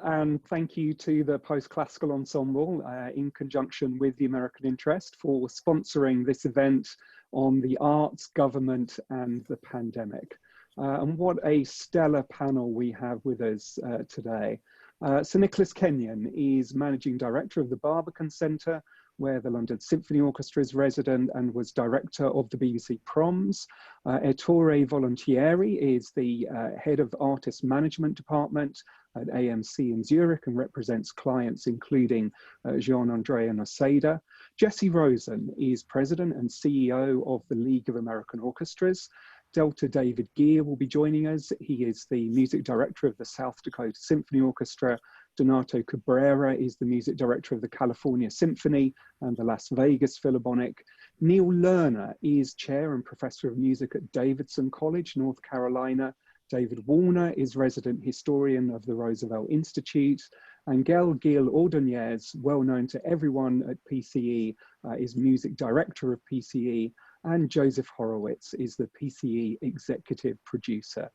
and thank you to the Post-Classical Ensemble in conjunction with the American Interest for sponsoring this event on the arts, government and the pandemic. And what a stellar panel we have with us today. Sir Nicolas Kenyon is Managing Director of the Barbican Centre, where the London Symphony Orchestra is resident and was director of the BBC Proms. Ettore Volontieri is the head of Artist Management Department at AMC in Zurich and represents clients including Jean-Andrea Noseda. Jesse Rosen is president and CEO of the League of American Orchestras. Delta David Gear will be joining us. He is the music director of the South Dakota Symphony Orchestra. Donato Cabrera is the music director of the California Symphony and the Las Vegas Philharmonic. Neil Lerner is chair and professor of music at Davidson College, North Carolina. David Woolner is resident historian of the Roosevelt Institute. And Gail Ordonez, well known to everyone at PCE, is music director of PCE. And Joseph Horowitz is the PCE executive producer.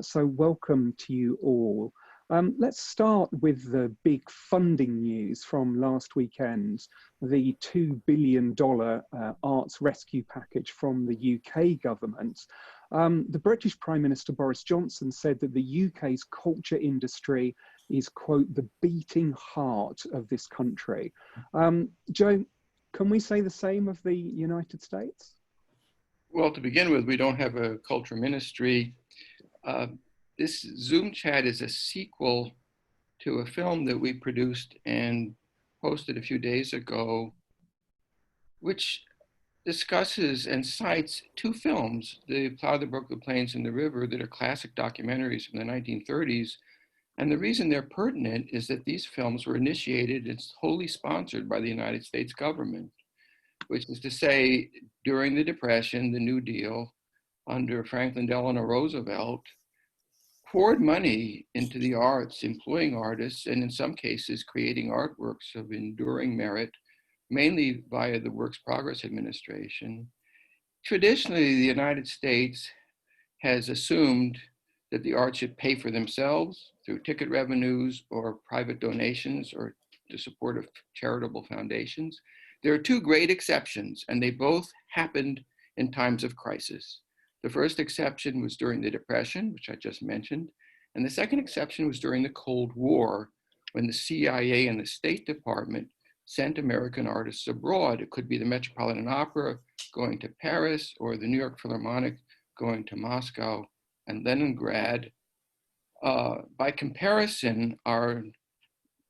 So welcome to you all. Let's start with the big funding news from last weekend, the $2 billion arts rescue package from the UK government. The British Prime Minister Boris Johnson said that the UK's culture industry is, quote, the beating heart of this country. Joe, can we say the same of the United States? Well, to begin with, we don't have a culture ministry. This Zoom chat is a sequel to a film that we produced and posted a few days ago, which discusses and cites two films, the Plow, the Brook, the Plains, and the River, that are classic documentaries from the 1930s. And the reason they're pertinent is that these films were initiated and wholly sponsored by the United States government, which is to say, during the Depression, the New Deal, under Franklin Delano Roosevelt, poured money into the arts, employing artists, and in some cases, creating artworks of enduring merit, mainly via the Works Progress Administration. Traditionally, the United States has assumed that the arts should pay for themselves through ticket revenues or private donations or the support of charitable foundations. There are two great exceptions, and they both happened in times of crisis. The first exception was during the Depression, which I just mentioned, and the second exception was during the Cold War, when the CIA and the State Department sent American artists abroad. It could be the Metropolitan Opera going to Paris, or the New York Philharmonic going to Moscow and Leningrad. By comparison, our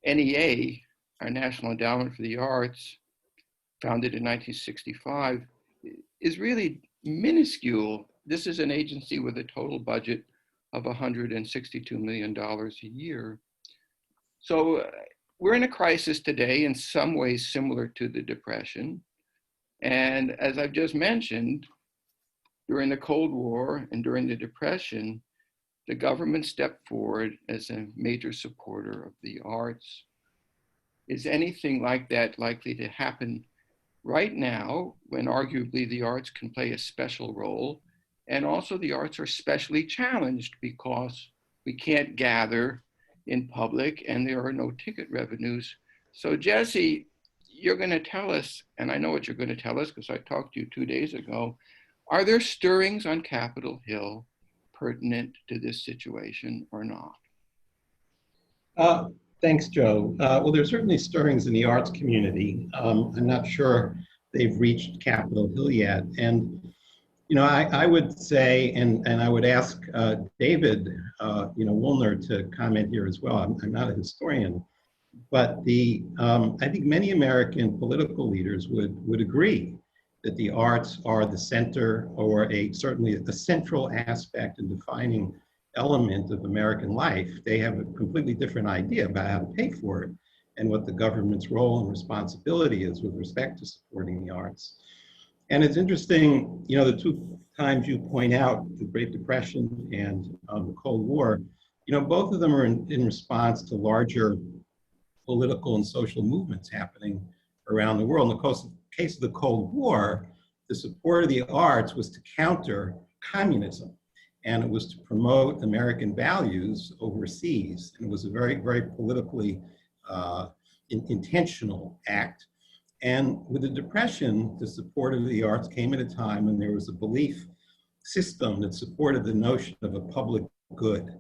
NEA, our National Endowment for the Arts, founded in 1965, is really minuscule. This is an agency with a total budget of $162 million a year. So we're in a crisis today in some ways similar to the Depression. And as I've just mentioned, during the Cold War and during the Depression, the government stepped forward as a major supporter of the arts. Is anything like that likely to happen right now, when arguably the arts can play a special role? And also the arts are specially challenged because we can't gather in public and there are no ticket revenues. So Jesse, you're going to tell us, and I know what you're going to tell us because I talked to you 2 days ago, are there stirrings on Capitol Hill pertinent to this situation or not? Thanks, Joe. Well, there's certainly stirrings in the arts community. I'm not sure they've reached Capitol Hill yet. And I would say, and I would ask David, Woolner to comment here as well. I'm not a historian, but I think many American political leaders would agree that the arts are the center, or certainly a central aspect and defining element of American life. They have a completely different idea about how to pay for it and what the government's role and responsibility is with respect to supporting the arts. And it's interesting, the two times you point out, the Great Depression and the Cold War, both of them are in response to larger political and social movements happening around the world. In the case of the Cold War, the support of the arts was to counter communism. and it was to promote American values overseas. And it was a very, very politically intentional act. And with the Depression, the support of the arts came at a time when there was a belief system that supported the notion of a public good.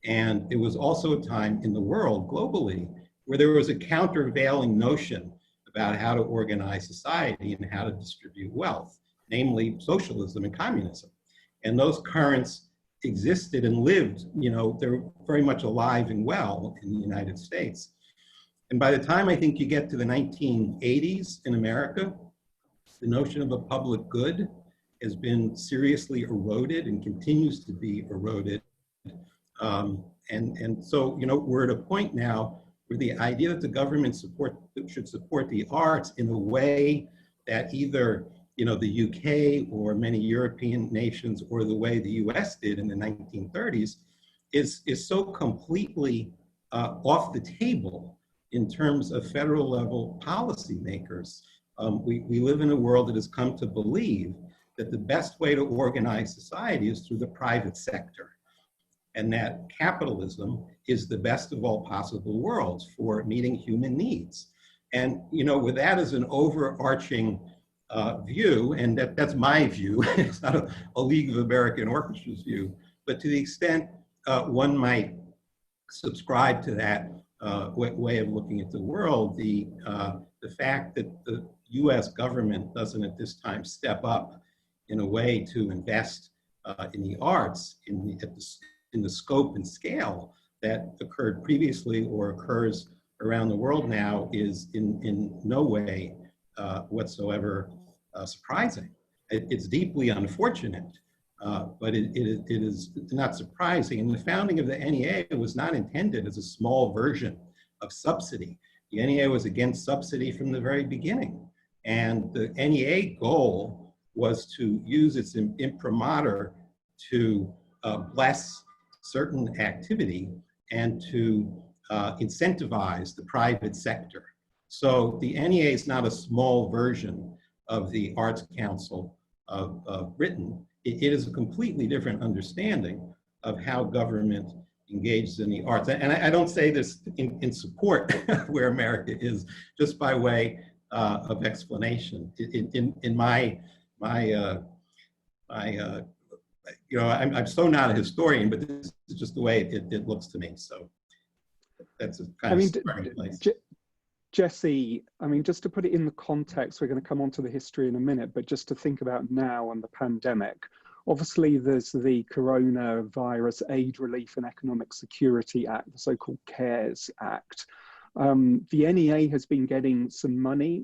And it was also a time in the world, globally, where there was a countervailing notion about how to organize society and how to distribute wealth, namely socialism and communism. And those currents existed and lived, they're very much alive and well in the United States. And by the time I think you get to the 1980s in America, the notion of a public good has been seriously eroded and continues to be eroded. And so, we're at a point now where the idea that the government should support the arts in a way that either, the UK or many European nations or the way the US did in the 1930s is so completely off the table in terms of federal level policymakers. We live in a world that has come to believe that the best way to organize society is through the private sector, and that capitalism is the best of all possible worlds for meeting human needs. And with that as an overarching view, and that's my view, it's not a League of American Orchestras view, but to the extent one might subscribe to that way of looking at the world, the fact that the US government doesn't at this time step up in a way to invest in the arts in the scope and scale that occurred previously or occurs around the world now is in no way whatsoever surprising. It's deeply unfortunate, but it is not surprising. And the founding of the NEA was not intended as a small version of subsidy. The NEA was against subsidy from the very beginning. And the NEA goal was to use its imprimatur to bless certain activity and to incentivize the private sector. So the NEA is not a small version of the Arts Council of Britain. It is a completely different understanding of how government engages in the arts. And I don't say this in support of where America is, just by way of explanation. In my I'm so not a historian, but this is just the way it looks to me. So that's a kind of starting place. Jesse, just to put it in the context, we're going to come on to the history in a minute, but just to think about now and the pandemic, obviously there's the Coronavirus Aid, Relief and Economic Security Act, the so-called CARES Act. The NEA has been getting some money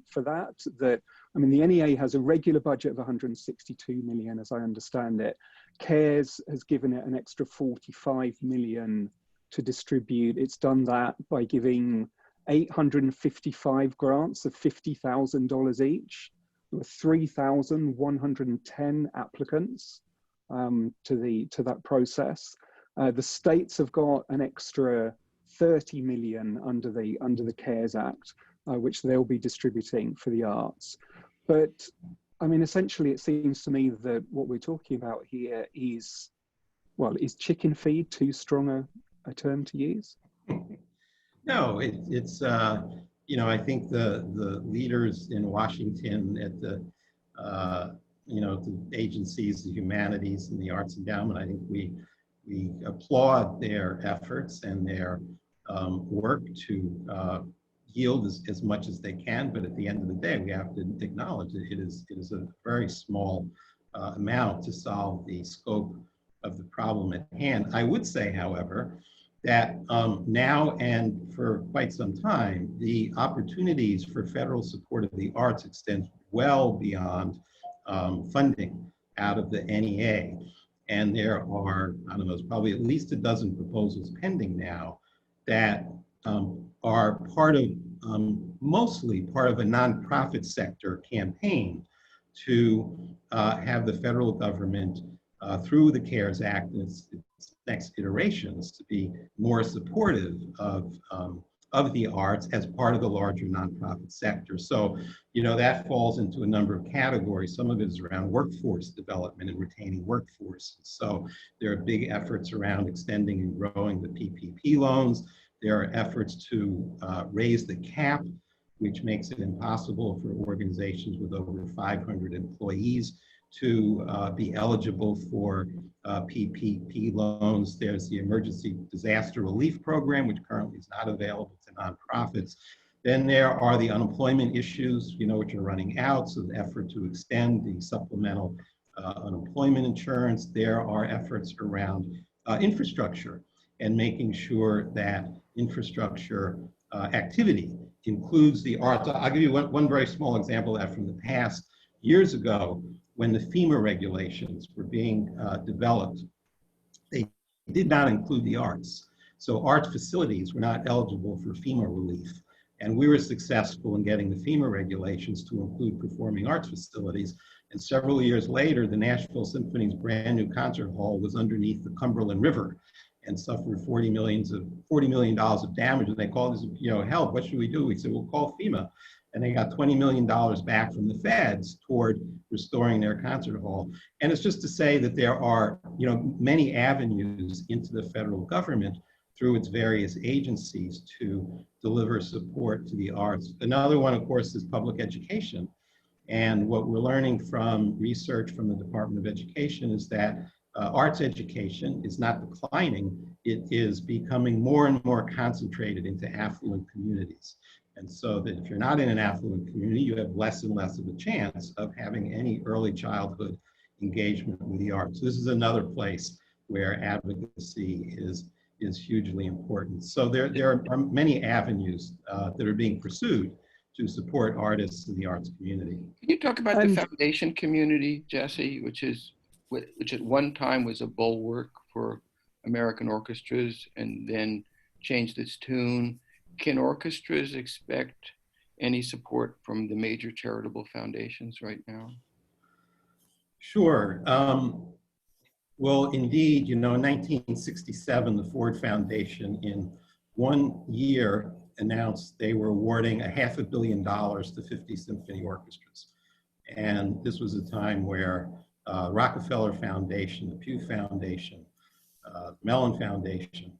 for that. The NEA has a regular budget of 162 million, as I understand it. CARES has given it an extra 45 million to distribute. It's done that by giving 855 grants of $50,000 each. There were 3,110 applicants to that process. The states have got an extra 30 million under the CARES Act, which they'll be distributing for the arts. But essentially, it seems to me that what we're talking about here is chicken feed too strong a term to use? No, it's I think the leaders in Washington at the the agencies, the humanities and the arts endowment, I think we applaud their efforts and their work to yield as much as they can, but at the end of the day, we have to acknowledge that it is a very small amount to solve the scope of the problem at hand. I would say, however, that now and for quite some time, the opportunities for federal support of the arts extend well beyond funding out of the NEA. And there are, I don't know, there's probably at least a dozen proposals pending now that are part of, mostly part of a nonprofit sector campaign to have the federal government through the CARES Act and its next iterations to be more supportive of of the arts as part of the larger nonprofit sector. So, you know, that falls into a number of categories. Some of it is around workforce development and retaining workforce. So there are big efforts around extending and growing the PPP loans. There are efforts to raise the cap, which makes it impossible for organizations with over 500 employees to be eligible for PPP loans. There's the Emergency Disaster Relief Program, which currently is not available to nonprofits. Then there are the unemployment issues, you know, which are running out, so the effort to extend the supplemental unemployment insurance. There are efforts around infrastructure and making sure that infrastructure activity includes the arts. I'll give you one very small example of that from the past. Years ago, when the FEMA regulations were being developed, they did not include the arts. So arts facilities were not eligible for FEMA relief. And we were successful in getting the FEMA regulations to include performing arts facilities. And several years later, the Nashville Symphony's brand new concert hall was underneath the Cumberland River and suffered $40 million of damage. And they called us, you know, help, what should we do? We said, we'll call FEMA. And they got $20 million back from the feds toward restoring their concert hall. And it's just to say that there are, you know, many avenues into the federal government through its various agencies to deliver support to the arts. Another one, of course, is public education. And what we're learning from research from the Department of Education is that arts education is not declining, it is becoming more and more concentrated into affluent communities. And so that if you're not in an affluent community, you have less and less of a chance of having any early childhood engagement with the arts. This is another place where advocacy is hugely important. So there are many avenues that are being pursued to support artists in the arts community. Can you talk about the foundation community, Jesse, which at one time was a bulwark for American orchestras and then changed its tune? Can orchestras expect any support from the major charitable foundations right now? Sure. Well, indeed, you know, in 1967, the Ford Foundation in 1 year announced they were awarding $500 million to 50 symphony orchestras. And this was a time where Rockefeller Foundation, the Pew Foundation, Mellon Foundation,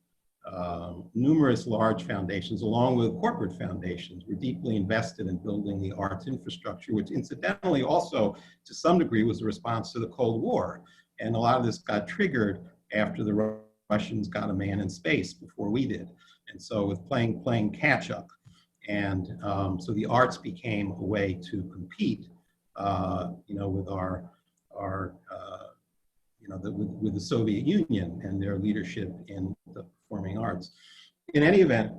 numerous large foundations, along with corporate foundations, were deeply invested in building the arts infrastructure, which incidentally also, to some degree, was a response to the Cold War. And a lot of this got triggered after the Russians got a man in space before we did. And so with playing catch up. And so the arts became a way to compete, you know, with with the Soviet Union and their leadership in the performing arts. In any event,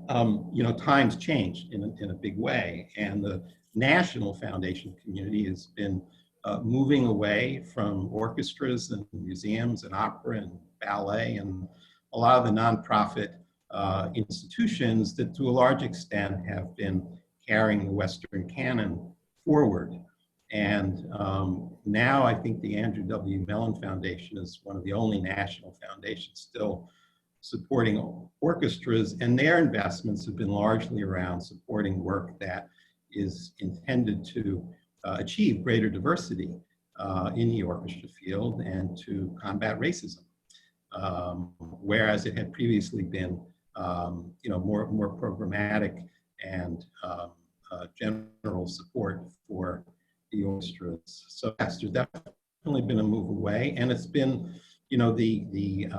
you know, times changed in a big way, and the national foundation community has been moving away from orchestras and museums and opera and ballet and a lot of the nonprofit institutions that to a large extent have been carrying the Western canon forward. And now I think the Andrew W. Mellon Foundation is one of the only national foundations still supporting orchestras, and their investments have been largely around supporting work that is intended to achieve greater diversity in the orchestra field and to combat racism, whereas it had previously been, you know, more programmatic and general support for the orchestras. So yes, there's definitely been a move away, and it's been, you know, the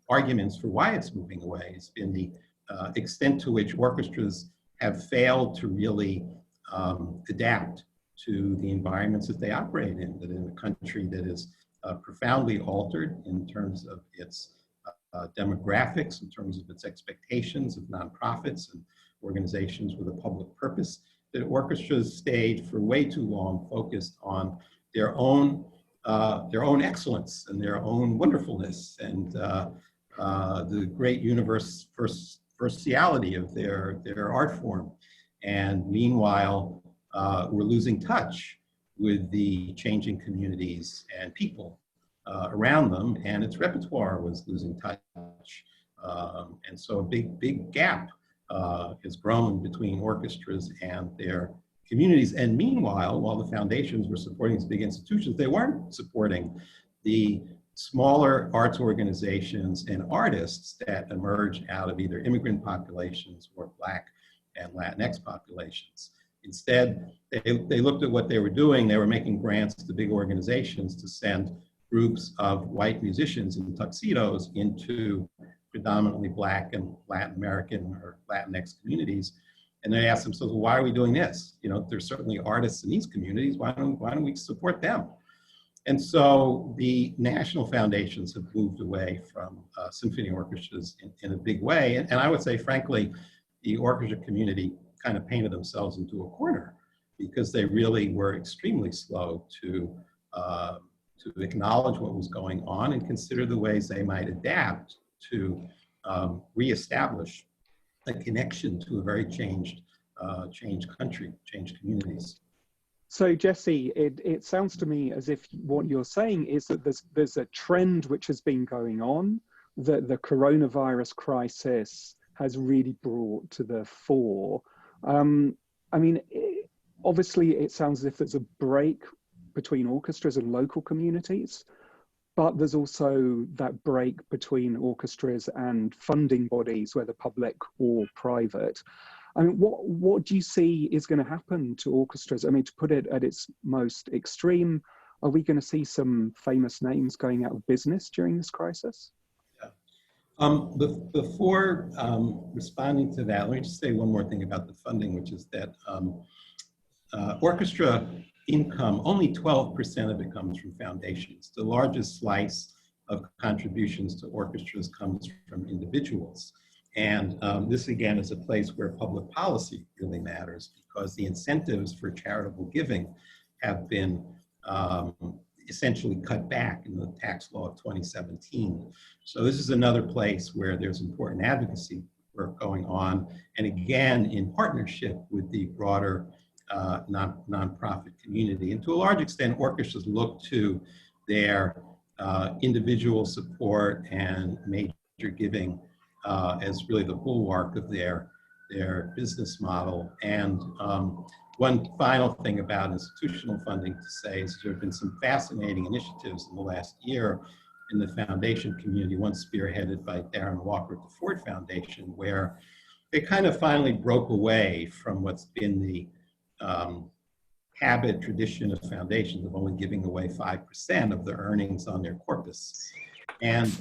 arguments for why it's moving away. It's been the extent to which orchestras have failed to really adapt to the environments that they operate in, that in a country that is profoundly altered in terms of its demographics, in terms of its expectations of nonprofits and organizations with a public purpose, that orchestras stayed for way too long focused on their own excellence and their own wonderfulness and the great universality of their art form. And meanwhile, we're losing touch with the changing communities and people around them, and its repertoire was losing touch. And so a big gap has grown between orchestras and their communities. And meanwhile, while the foundations were supporting these big institutions, they weren't supporting the smaller arts organizations and artists that emerged out of either immigrant populations or Black and Latinx populations. Instead, they looked at what they were doing. They were making grants to big organizations to send groups of white musicians in tuxedos into predominantly Black and Latin American or Latinx communities. And they asked themselves, well, why are we doing this? You know, there's certainly artists in these communities. Why don't we support them? And so the national foundations have moved away from symphony orchestras in a big way. And I would say, frankly, the orchestra community kind of painted themselves into a corner because they really were extremely slow to acknowledge what was going on and consider the ways they might adapt to reestablish a connection to a very changed country, changed communities. So Jesse, it sounds to me as if what you're saying is that there's a trend which has been going on, that the coronavirus crisis has really brought to the fore. I mean, obviously it sounds as if there's a break between orchestras and local communities, but there's also that break between orchestras and funding bodies, whether public or private. I mean, what do you see is going to happen to orchestras? I mean, to put it at its most extreme, are we going to see some famous names going out of business during this crisis? Before responding to that, let me just say one more thing about the funding, which is that orchestra income, only 12% of it comes from foundations. The largest slice of contributions to orchestras comes from individuals. And this, again, is a place where public policy really matters because the incentives for charitable giving have been essentially cut back in the tax law of 2017. So this is another place where there's important advocacy work going on. And again, in partnership with the broader nonprofit community. And to a large extent, orchestras look to their individual support and major giving as really the bulwark of their business model. And one final thing about institutional funding to say is there have been some fascinating initiatives in the last year in the foundation community, one spearheaded by Darren Walker at the Ford Foundation, where they kind of finally broke away from what's been the habit, tradition of foundations of only giving away 5% of the earnings on their corpus. And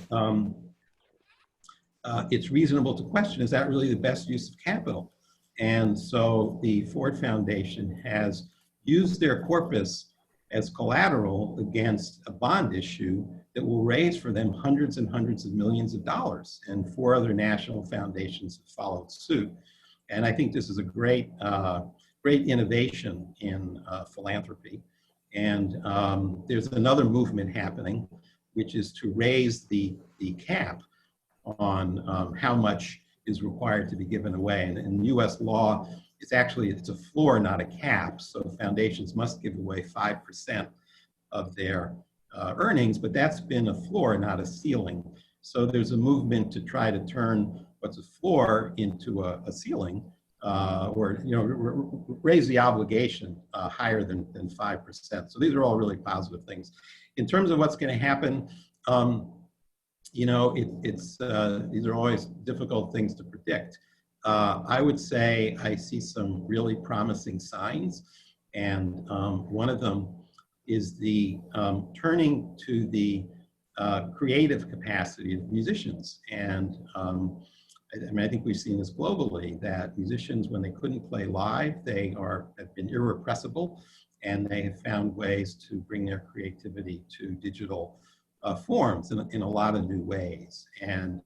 it's reasonable to question, is that really the best use of capital? And so the Ford Foundation has used their corpus as collateral against a bond issue that will raise for them hundreds and hundreds of millions of dollars. And 4 other national foundations have followed suit. And I think this is a great innovation in philanthropy. And there's another movement happening, which is to raise the cap on how much is required to be given away. And in US law, it's a floor, not a cap. So foundations must give away 5% of their earnings, but that's been a floor, not a ceiling. So there's a movement to try to turn what's a floor into a ceiling, or raise the obligation higher than 5%. So these are all really positive things. In terms of what's going to happen, these are always difficult things to predict. I would say I see some really promising signs, and one of them is the turning to the creative capacity of musicians. And I think we've seen this globally, that musicians, when they couldn't play live, have been irrepressible, and they have found ways to bring their creativity to digital forms in a lot of new ways. And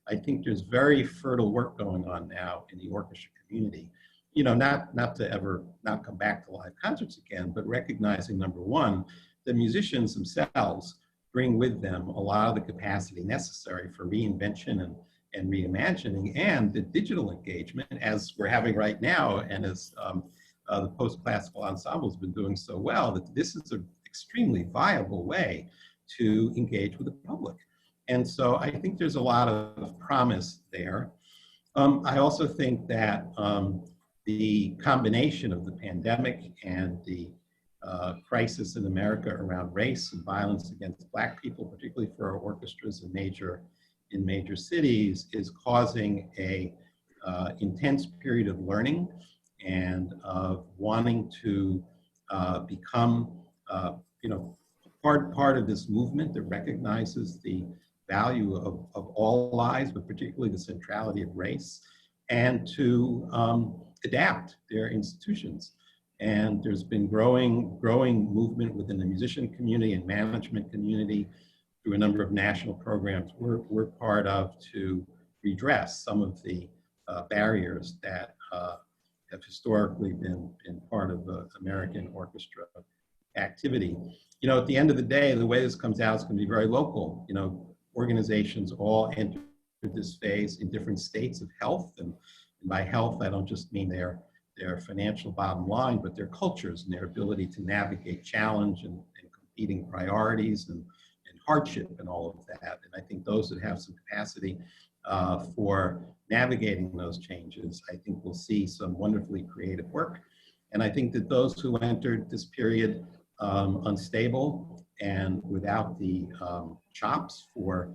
I think there's very fertile work going on now in the orchestra community. Not to ever not come back to live concerts again, but recognizing, number one, the musicians themselves bring with them a lot of the capacity necessary for reinvention and reimagining, and the digital engagement, as we're having right now, and as the post-classical ensemble has been doing so well, that this is an extremely viable way to engage with the public. And so I think there's a lot of promise there. I also think that the combination of the pandemic and the crisis in America around race and violence against Black people, particularly for our orchestras in major cities, is causing a intense period of learning and of wanting to become, part of this movement that recognizes the value of all lives, but particularly the centrality of race, and to adapt their institutions. And there's been growing movement within the musician community and management community through a number of national programs we're part of to redress some of the barriers that have historically been part of the American orchestra activity. At the end of the day, the way this comes out is going to be very local. Organizations all enter this phase in different states of health, and by health, I don't just mean their financial bottom line, but their cultures and their ability to navigate challenge and competing priorities and hardship and all of that. And I think those that have some capacity for navigating those changes, I think we'll see some wonderfully creative work. And I think that those who entered this period unstable and without the chops for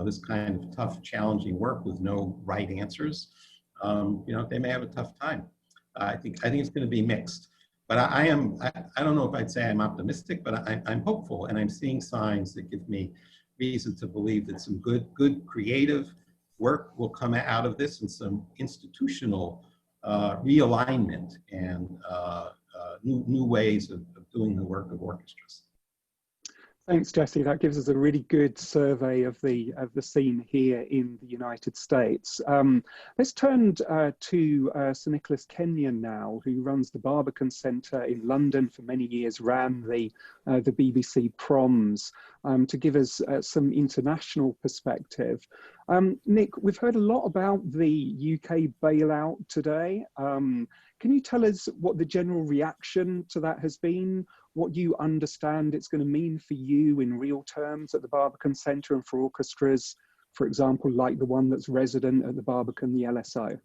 this kind of tough, challenging work with no right answers, they may have a tough time. I think it's going to be mixed. But I don't know if I'd say I'm optimistic, but I'm hopeful, and I'm seeing signs that give me reason to believe that some good creative work will come out of this, and some institutional realignment and new ways of doing the work of orchestras. Thanks, Jesse. That gives us a really good survey of the scene here in the United States. Let's turn to Sir Nicolas Kenyon now, who runs the Barbican Centre in London, for many years ran the BBC Proms, to give us some international perspective. Nick, we've heard a lot about the UK bailout today. Can you tell us what the general reaction to that has been? What you understand it's going to mean for you in real terms at the Barbican Centre and for orchestras, for example, like the one that's resident at the Barbican, the LSO?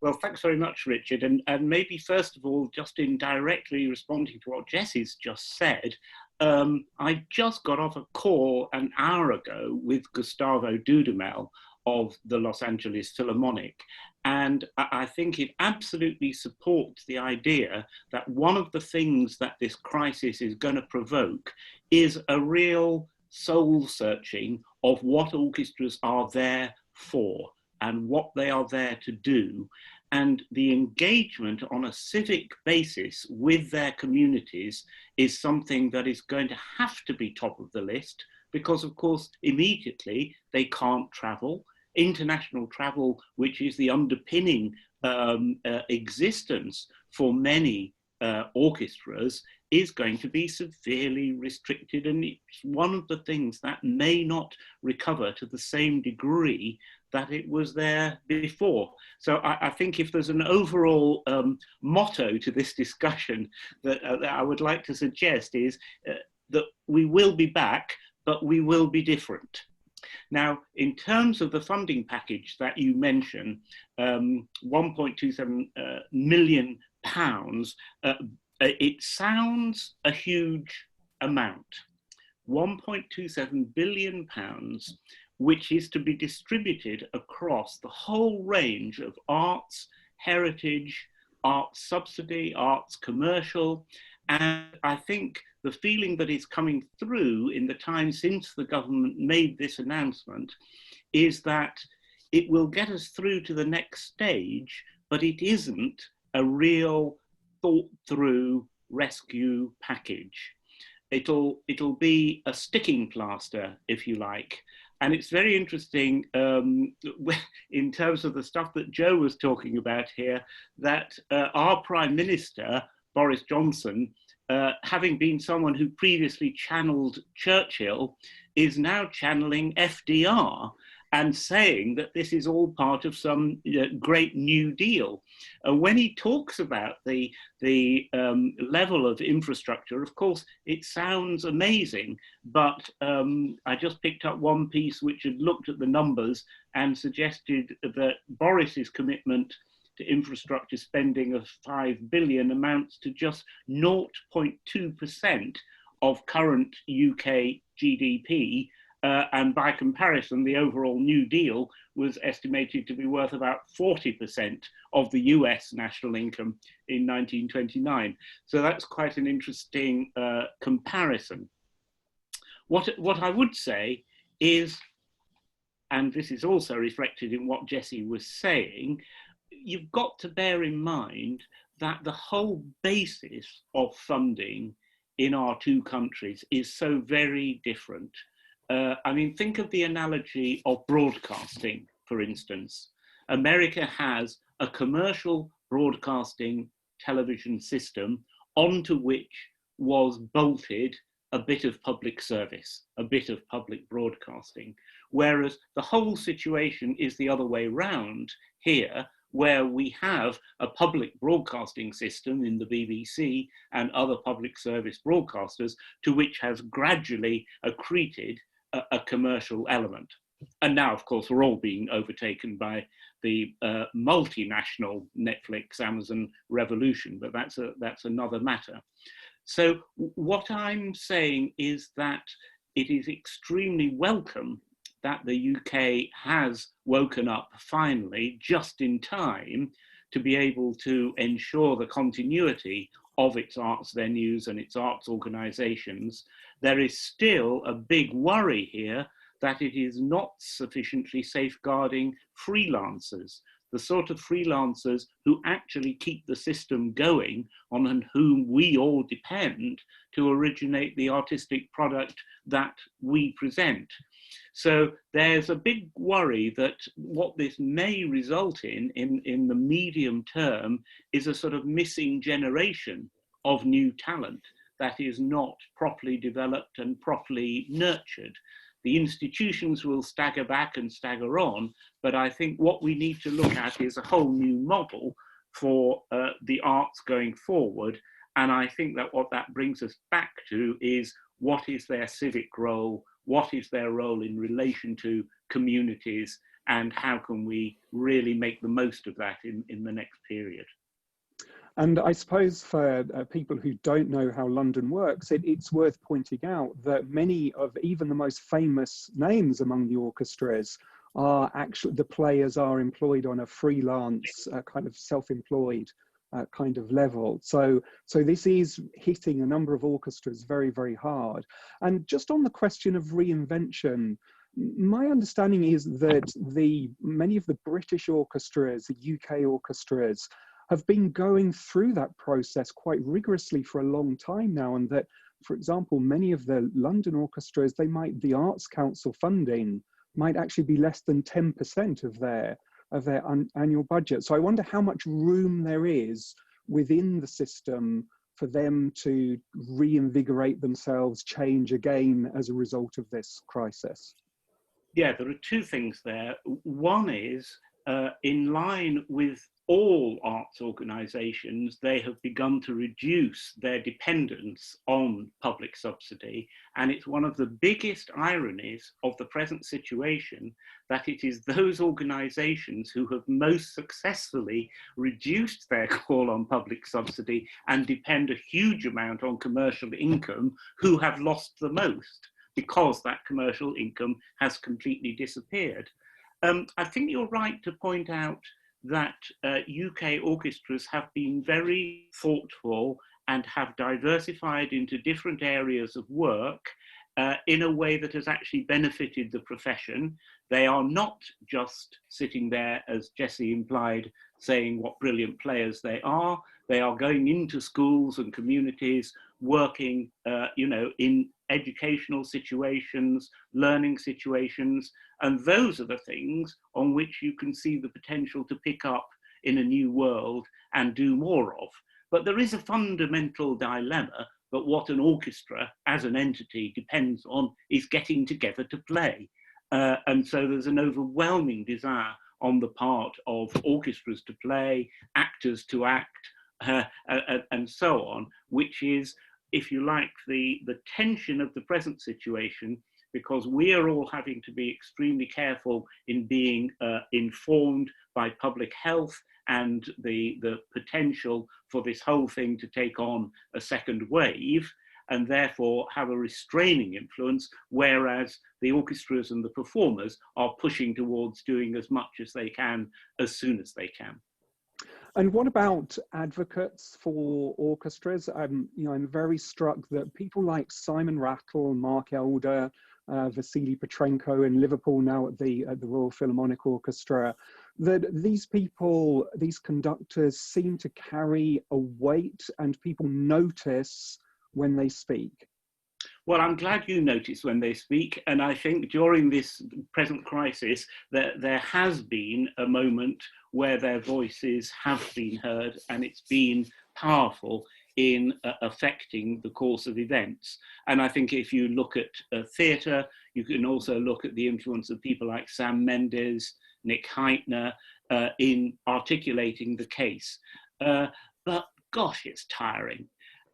Well, thanks very much, Richard. And maybe first of all, just in directly responding to what Jesse's just said, I just got off a call an hour ago with Gustavo Dudamel of the Los Angeles Philharmonic. And I think it absolutely supports the idea that one of the things that this crisis is going to provoke is a real soul searching of what orchestras are there for and what they are there to do. And the engagement on a civic basis with their communities is something that is going to have to be top of the list, because of course, immediately they can't travel. International travel, which is the underpinning existence for many orchestras, is going to be severely restricted, and it's one of the things that may not recover to the same degree that it was there before. So I think if there's an overall motto to this discussion that I would like to suggest is that we will be back, but we will be different. Now, in terms of the funding package that you mentioned, £1.27 million, it sounds a huge amount. £1.27 billion, which is to be distributed across the whole range of arts, heritage, arts subsidy, arts commercial. And I think the feeling that is coming through in the time since the government made this announcement is that it will get us through to the next stage, but it isn't a real thought through rescue package. It'll be a sticking plaster, if you like. And it's very interesting in terms of the stuff that Joe was talking about here, that our Prime Minister, Boris Johnson, having been someone who previously channeled Churchill, is now channeling FDR. and saying that this is all part of some great New Deal. When he talks about the level of infrastructure, of course, it sounds amazing, but I just picked up one piece which had looked at the numbers and suggested that Boris's commitment to infrastructure spending of 5 billion amounts to just 0.2% of current UK GDP. And by comparison, the overall New Deal was estimated to be worth about 40% of the US national income in 1929. So that's quite an interesting comparison. What I would say is, and this is also reflected in what Jesse was saying, you've got to bear in mind that the whole basis of funding in our two countries is so very different. I mean, think of the analogy of broadcasting, for instance. America has a commercial broadcasting television system onto which was bolted a bit of public service, a bit of public broadcasting, whereas the whole situation is the other way round here, where we have a public broadcasting system in the BBC and other public service broadcasters, to which has gradually accreted a commercial element. And now, of course, we're all being overtaken by the multinational Netflix, Amazon revolution, but that's another matter. So what I'm saying is that it is extremely welcome that the UK has woken up finally, just in time, to be able to ensure the continuity of its arts venues and its arts organisations. There is still a big worry here that it is not sufficiently safeguarding freelancers, the sort of freelancers who actually keep the system going, on whom we all depend to originate the artistic product that we present. So there's a big worry that what this may result in the medium term is a sort of missing generation of new talent that is not properly developed and properly nurtured. The institutions will stagger back and stagger on, but I think what we need to look at is a whole new model for the arts going forward. And I think that what that brings us back to is, what is their civic role? What is their role in relation to communities? And how can we really make the most of that in the next period? And I suppose for people who don't know how London works, it's worth pointing out that many of even the most famous names among the orchestras are actually, the players are employed on a freelance kind of self-employed kind of level. So this is hitting a number of orchestras very, very hard. And just on the question of reinvention, my understanding is that many of the British orchestras, the UK orchestras, have been going through that process quite rigorously for a long time now, and that, for example, many of the London orchestras, the Arts Council funding might actually be less than 10% of their annual budget. So I wonder how much room there is within the system for them to reinvigorate themselves, change again as a result of this crisis. Yeah, there are two things there. One is, in line with all arts organisations, they have begun to reduce their dependence on public subsidy. And it's one of the biggest ironies of the present situation that it is those organisations who have most successfully reduced their call on public subsidy and depend a huge amount on commercial income who have lost the most, because that commercial income has completely disappeared. I think you're right to point out that UK orchestras have been very thoughtful and have diversified into different areas of work in a way that has actually benefited the profession. They are not just sitting there, as Jesse implied, saying what brilliant players they are. They are going into schools and communities, working in educational situations, learning situations, and those are the things on which you can see the potential to pick up in a new world and do more of. But there is a fundamental dilemma that what an orchestra as an entity depends on is getting together to play. And so there's an overwhelming desire on the part of orchestras to play, actors to act, and so on, which is, if you like, the tension of the present situation, because we are all having to be extremely careful in being informed by public health and the potential for this whole thing to take on a second wave, and therefore have a restraining influence, whereas the orchestras and the performers are pushing towards doing as much as they can, as soon as they can. And what about advocates for orchestras? I'm very struck that people like Simon Rattle, Mark Elder, Vasily Petrenko in Liverpool, now at the Royal Philharmonic Orchestra, that these people, these conductors, seem to carry a weight and people notice when they speak. Well, I'm glad you notice when they speak, and I think during this present crisis that there has been a moment where their voices have been heard, and it's been powerful in affecting the course of events. And I think if you look at theatre, you can also look at the influence of people like Sam Mendes, Nick Heitner, in articulating the case. But gosh, it's tiring.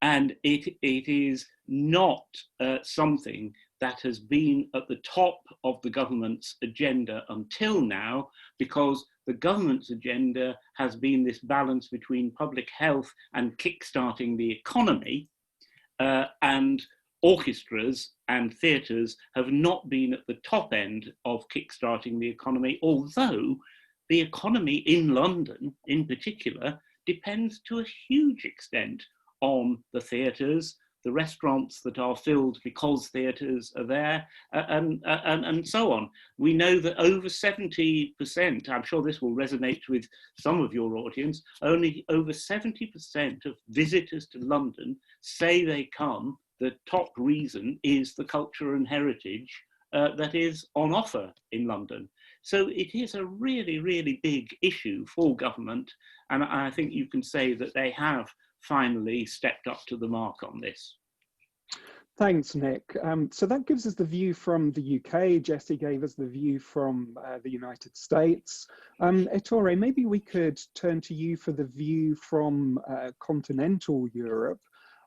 And it is not something that has been at the top of the government's agenda until now, because the government's agenda has been this balance between public health and kickstarting the economy, and orchestras and theatres have not been at the top end of kickstarting the economy, although the economy in London in particular depends to a huge extent on the theatres, the restaurants that are filled because theatres are there, and so on. We know that over 70%, I'm sure this will resonate with some of your audience, only over 70% of visitors to London say they come, the top reason is the culture and heritage that is on offer in London. So it is a really, really big issue for government, and I think you can say that they have finally stepped up to the mark on this. Thanks, Nick. So that gives us the view from the UK. Jesse gave us the view from the United States. Ettore, maybe we could turn to you for the view from continental Europe.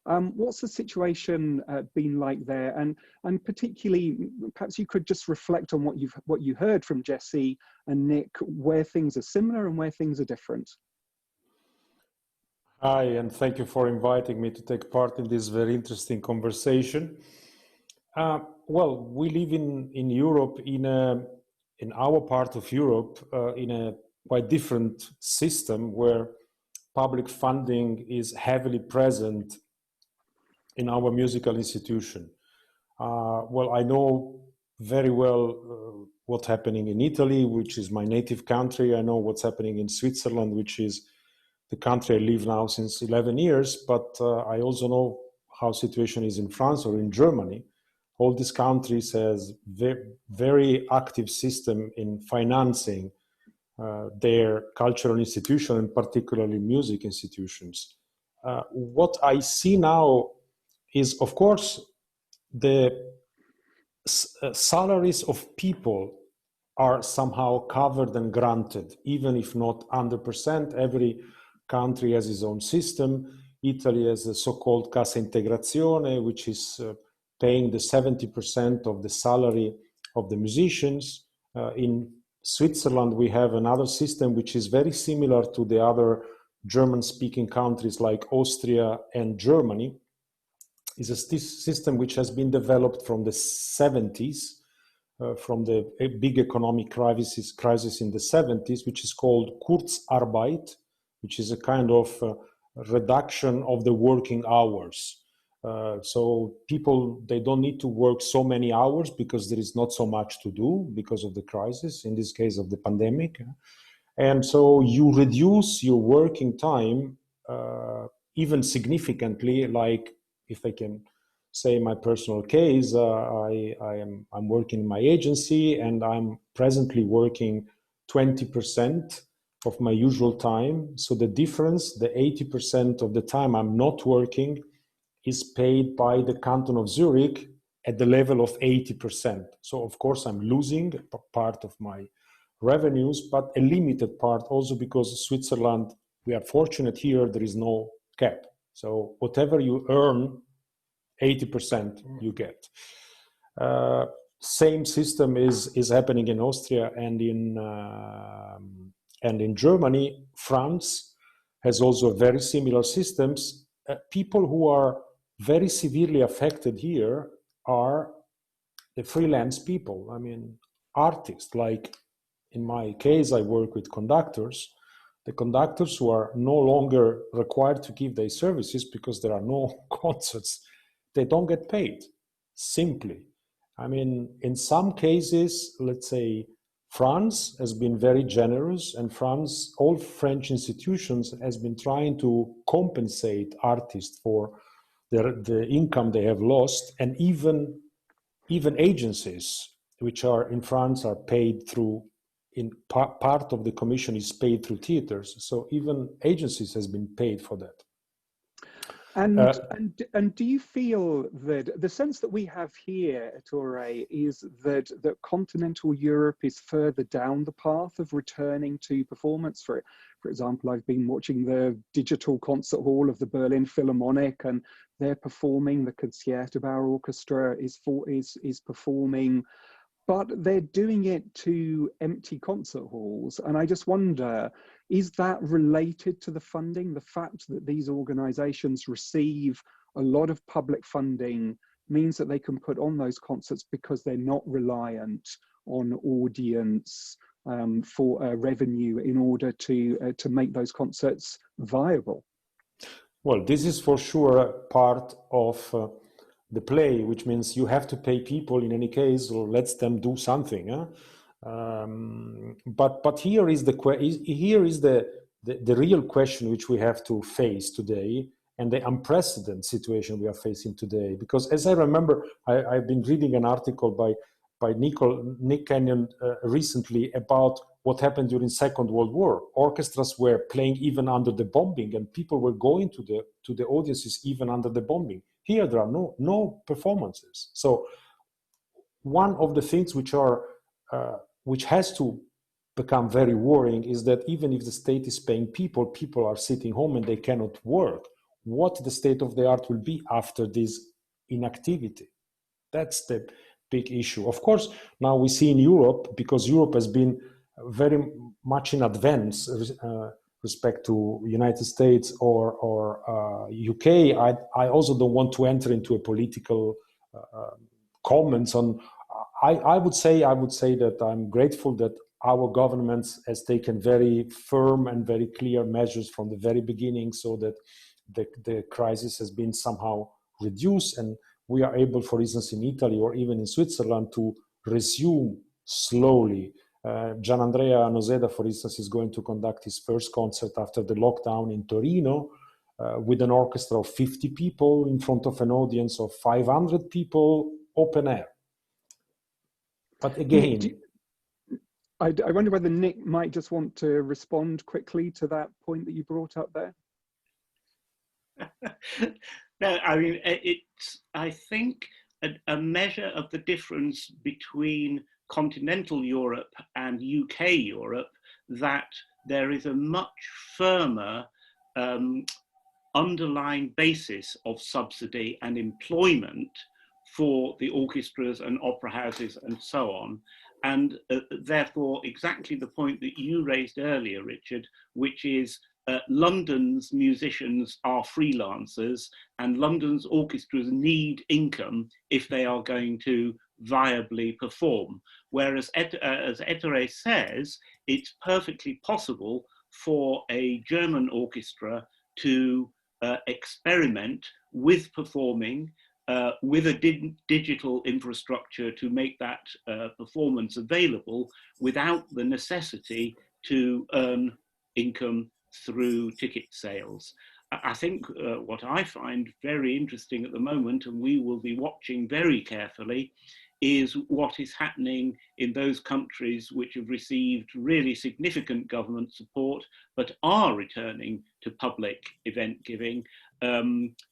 What's the situation been like there? And particularly, perhaps you could just reflect on what you heard from Jesse and Nick, where things are similar and where things are different. Hi, and thank you for inviting me to take part in this very interesting conversation. Well, we live in Europe, in our part of Europe, in a quite different system where public funding is heavily present in our musical institution. Well, I know very well what's happening in Italy, which is my native country. I know what's happening in Switzerland, which is the country I live now since 11 years, but I also know how situation is in France or in Germany. All these countries has very active system in financing their cultural institution and particularly music institutions. What I see now is, of course, the salaries of people are somehow covered and granted, even if not 100%. Every country has its own system. Italy has a so-called Cassa Integrazione, which is paying the 70% of the salary of the musicians. In Switzerland, we have another system which is very similar to the other German-speaking countries like Austria and Germany. It's a system which has been developed from the 70s, from the big economic crisis in the 70s, which is called Kurzarbeit, which is a kind of reduction of the working hours. So people, they don't need to work so many hours because there is not so much to do because of the crisis, in this case of the pandemic. And so you reduce your working time even significantly, like if I can say my personal case, I'm working in my agency and I'm presently working 20% of my usual time. So the difference, the 80% of the time I'm not working, is paid by the canton of Zurich at the level of 80%. So of course I'm losing part of my revenues, but a limited part also because Switzerland, we are fortunate here, there is no cap. So whatever you earn, 80% you get. Same system is happening in Austria and in Germany. France has also very similar systems. People who are very severely affected here are the freelance people. I mean, artists, like in my case, I work with conductors. The conductors who are no longer required to give their services because there are no concerts, they don't get paid, simply. I mean, in some cases, let's say, France has been very generous, and France, all French institutions has been trying to compensate artists for the income they have lost, and even agencies which are in France are paid through, in part of the commission is paid through theaters. So even agencies has been paid for that. And do you feel that the sense that we have here, Ettore, is that continental Europe is further down the path of returning to performance? For example, I've been watching the digital concert hall of the Berlin Philharmonic, and they're performing. The Concertgebouw Orchestra is performing, but they're doing it to empty concert halls. And I just wonder, is that related to the funding? The fact that these organizations receive a lot of public funding means that they can put on those concerts because they're not reliant on audience for revenue in order to make those concerts viable. Well, this is for sure part of the play, which means you have to pay people in any case, or let them do something. Huh? But here is the real question which we have to face today, and the unprecedented situation we are facing today. Because as I remember, I've been reading an article by Nick Kenyon recently about what happened during Second World War. Orchestras were playing even under the bombing, and people were going to the audiences even under the bombing. Here there are no performances. So one of the things which has to become very worrying is that even if the state is paying people are sitting home and they cannot work. What the state of the art will be after this inactivity? That's the big issue. Of course, now we see in Europe, because Europe has been very much in advance respect to United States or UK. I also don't want to enter into a political comments on. I would say that I'm grateful that our government has taken very firm and very clear measures from the very beginning, so that the crisis has been somehow reduced, and we are able, for instance, in Italy or even in Switzerland, to resume slowly. Gianandrea Noseda, for instance, is going to conduct his first concert after the lockdown in Torino with an orchestra of 50 people in front of an audience of 500 people, open air. But again, Nick, I wonder whether Nick might just want to respond quickly to that point that you brought up there. No, I mean, it's, I think, a measure of the difference between continental Europe and UK Europe, that there is a much firmer underlying basis of subsidy and employment for the orchestras and opera houses and so on. And therefore, exactly the point that you raised earlier, Richard, which is London's musicians are freelancers, and London's orchestras need income if they are going to viably perform. Whereas, as Ettore says, it's perfectly possible for a German orchestra to experiment with performing with a digital infrastructure to make that performance available without the necessity to earn income through ticket sales. I think what I find very interesting at the moment, and we will be watching very carefully, is what is happening in those countries which have received really significant government support, but are returning to public event giving.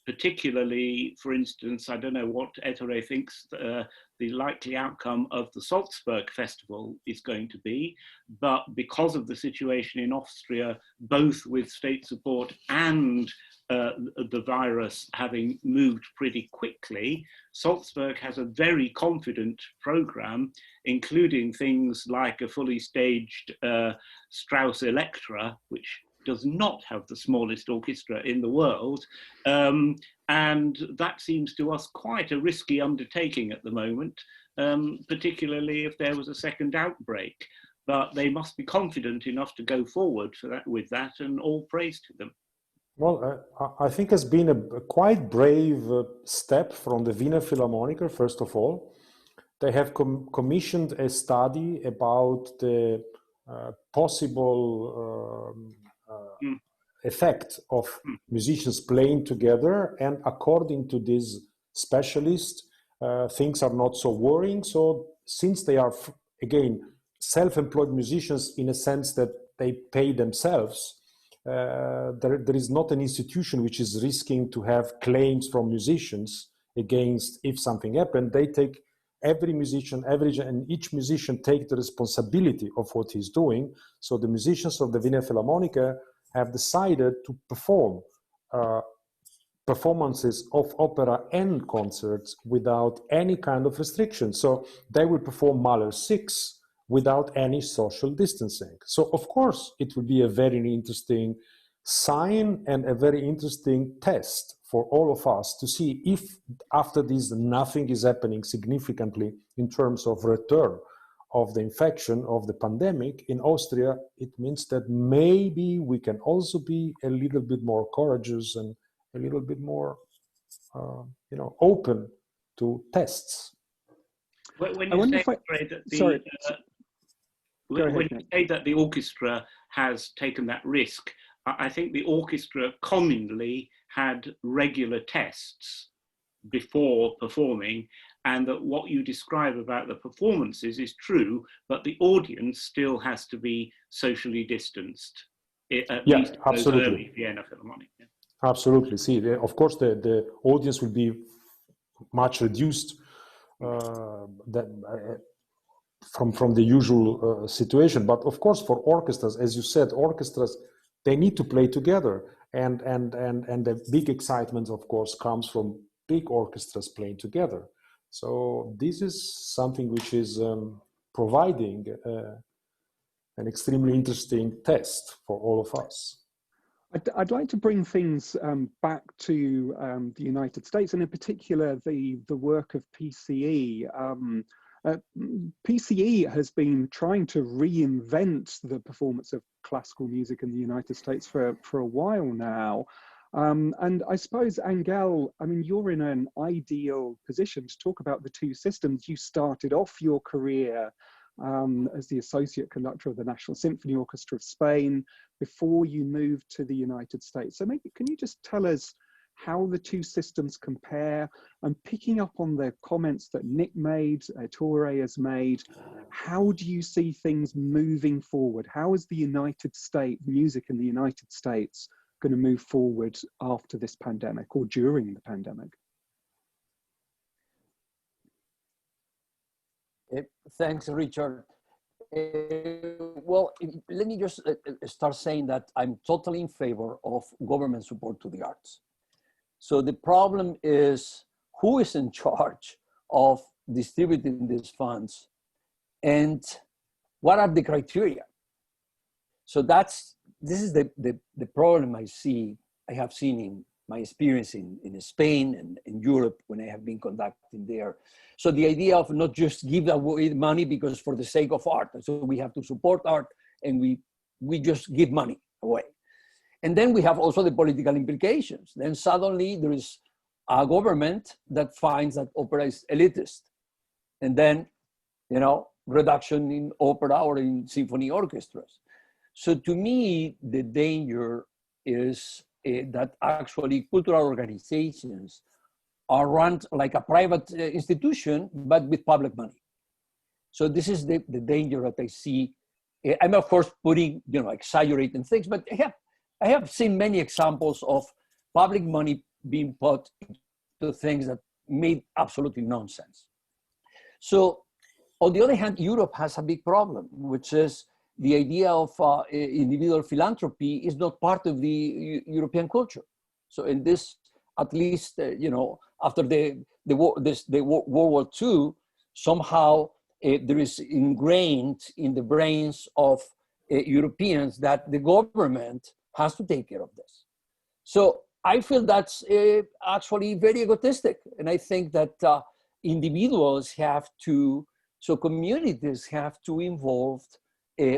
Particularly, for instance, I don't know what Ettore thinks the likely outcome of the Salzburg Festival is going to be, but because of the situation in Austria, both with state support and the virus having moved pretty quickly, Salzburg has a very confident program, including things like a fully staged Strauss Electra, which does not have the smallest orchestra in the world. And that seems to us quite a risky undertaking at the moment, particularly if there was a second outbreak. But they must be confident enough to go forward with that, and all praise to them. Well, I think it's been a quite brave step from the Wiener Philharmoniker, first of all. They have commissioned a study about the possible effect of musicians playing together, and according to this specialist, things are not so worrying. So since they are, again, self-employed musicians in a sense that they pay themselves, there is not an institution which is risking to have claims from musicians against if something happened. They take every musician, and each musician take the responsibility of what he's doing. So the musicians of the Wiener Philharmoniker have decided to perform performances of opera and concerts without any kind of restriction. So they will perform Mahler 6 without any social distancing. So of course, it will be a very interesting sign and a very interesting test for all of us to see if after this nothing is happening significantly in terms of return of the infection of the pandemic in Austria. It means that maybe we can also be a little bit more courageous and a little bit more, open to tests. When you say that the orchestra has taken that risk, I think the orchestra commonly had regular tests before performing, and that what you describe about the performances is true, but the audience still has to be socially distanced. At least absolutely. Those early Vienna Philharmonic. Yeah. Absolutely. See, of course, the audience will be much reduced from the usual situation. But of course, for orchestras, as you said, orchestras, they need to play together, and the big excitement, of course, comes from big orchestras playing together. So this is something which is providing an extremely interesting test for all of us. I'd like to bring things back to the United States, and in particular the work of PCE. PCE has been trying to reinvent the performance of classical music in the United States for a while now. And I suppose, Angel, I mean, you're in an ideal position to talk about the two systems. You started off your career as the associate conductor of the National Symphony Orchestra of Spain before you moved to the United States. So maybe can you just tell us how the two systems compare, and picking up on the comments that Nick made, Ettore has made, how do you see things moving forward? How is the United States, music in the United States, going to move forward after this pandemic or during the pandemic? Thanks, Richard. Well, let me just start saying that I'm totally in favor of government support to the arts. So the problem is who is in charge of distributing these funds and what are the criteria? So this is the problem I have seen in my experience in Spain and in Europe when I have been conducting there. So the idea of not just give away money because for the sake of art, so we have to support art and we just give money away. And then we have also the political implications. Then suddenly there is a government that finds that opera is elitist. And then, reduction in opera or in symphony orchestras. So to me, the danger is that actually cultural organizations are run like a private institution, but with public money. So this is the danger that I see. I'm of course putting, exaggerating things, but I have seen many examples of public money being put into things that made absolutely nonsense. So on the other hand, Europe has a big problem, which is the idea of individual philanthropy is not part of the European culture. So in this, at least, after the World War II, somehow there is ingrained in the brains of Europeans that the government has to take care of this. So I feel that's actually very egotistic. And I think that individuals have to, so communities have to involve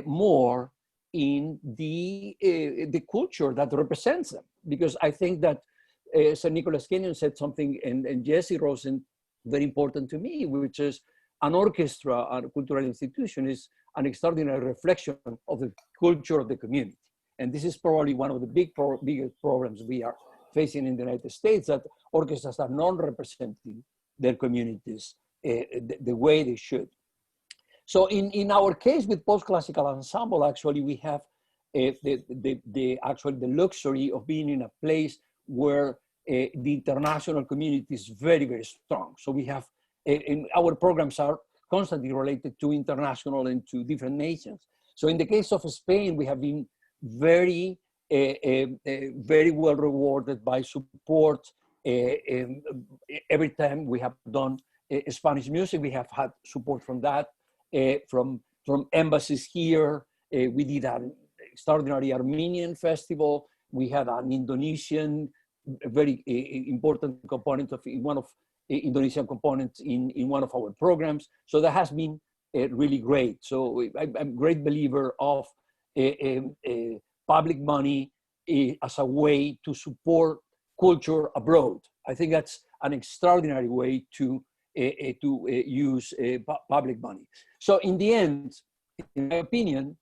more in the culture that represents them. Because I think that Sir Nicolas Kenyon said something, and Jesse Rosen, very important to me, which is an orchestra, a cultural institution, is an extraordinary reflection of the culture of the community. And this is probably one of the biggest problems we are facing in the United States, that orchestras are not representing their communities the way they should. So in our case with post-classical ensemble, actually we have the luxury of being in a place where the international community is very, very strong. So we have, our programs are constantly related to international and to different nations. So in the case of Spain, we have been very well rewarded by support. Every time we have done Spanish music, we have had support from that, from embassies here. We did an extraordinary Armenian festival. We had an Indonesian, very important component of one of Indonesian components in one of our programs. So that has been really great. So I'm a great believer of public money as a way to support culture abroad. I think that's an extraordinary way to use public money. So in the end, in my opinion,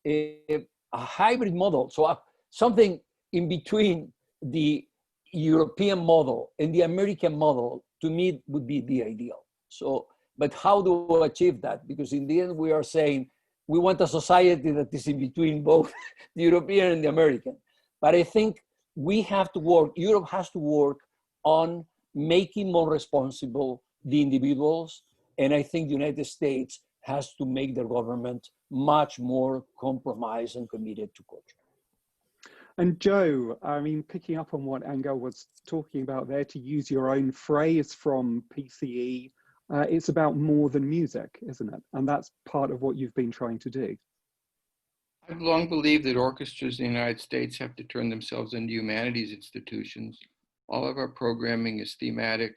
a hybrid model, so something in between the European model and the American model, to me would be the ideal. So, but how do we achieve that? Because in the end, we are saying we want a society that is in between both the European and the American. But I think we have to work, Europe has to work on making more responsible the individuals. And I think the United States has to make their government much more compromised and committed to culture. And Joe, I mean, picking up on what Angel was talking about there, to use your own phrase from PCE, it's about more than music, isn't it? And that's part of what you've been trying to do. I've long believed that orchestras in the United States have to turn themselves into humanities institutions. All of our programming is thematic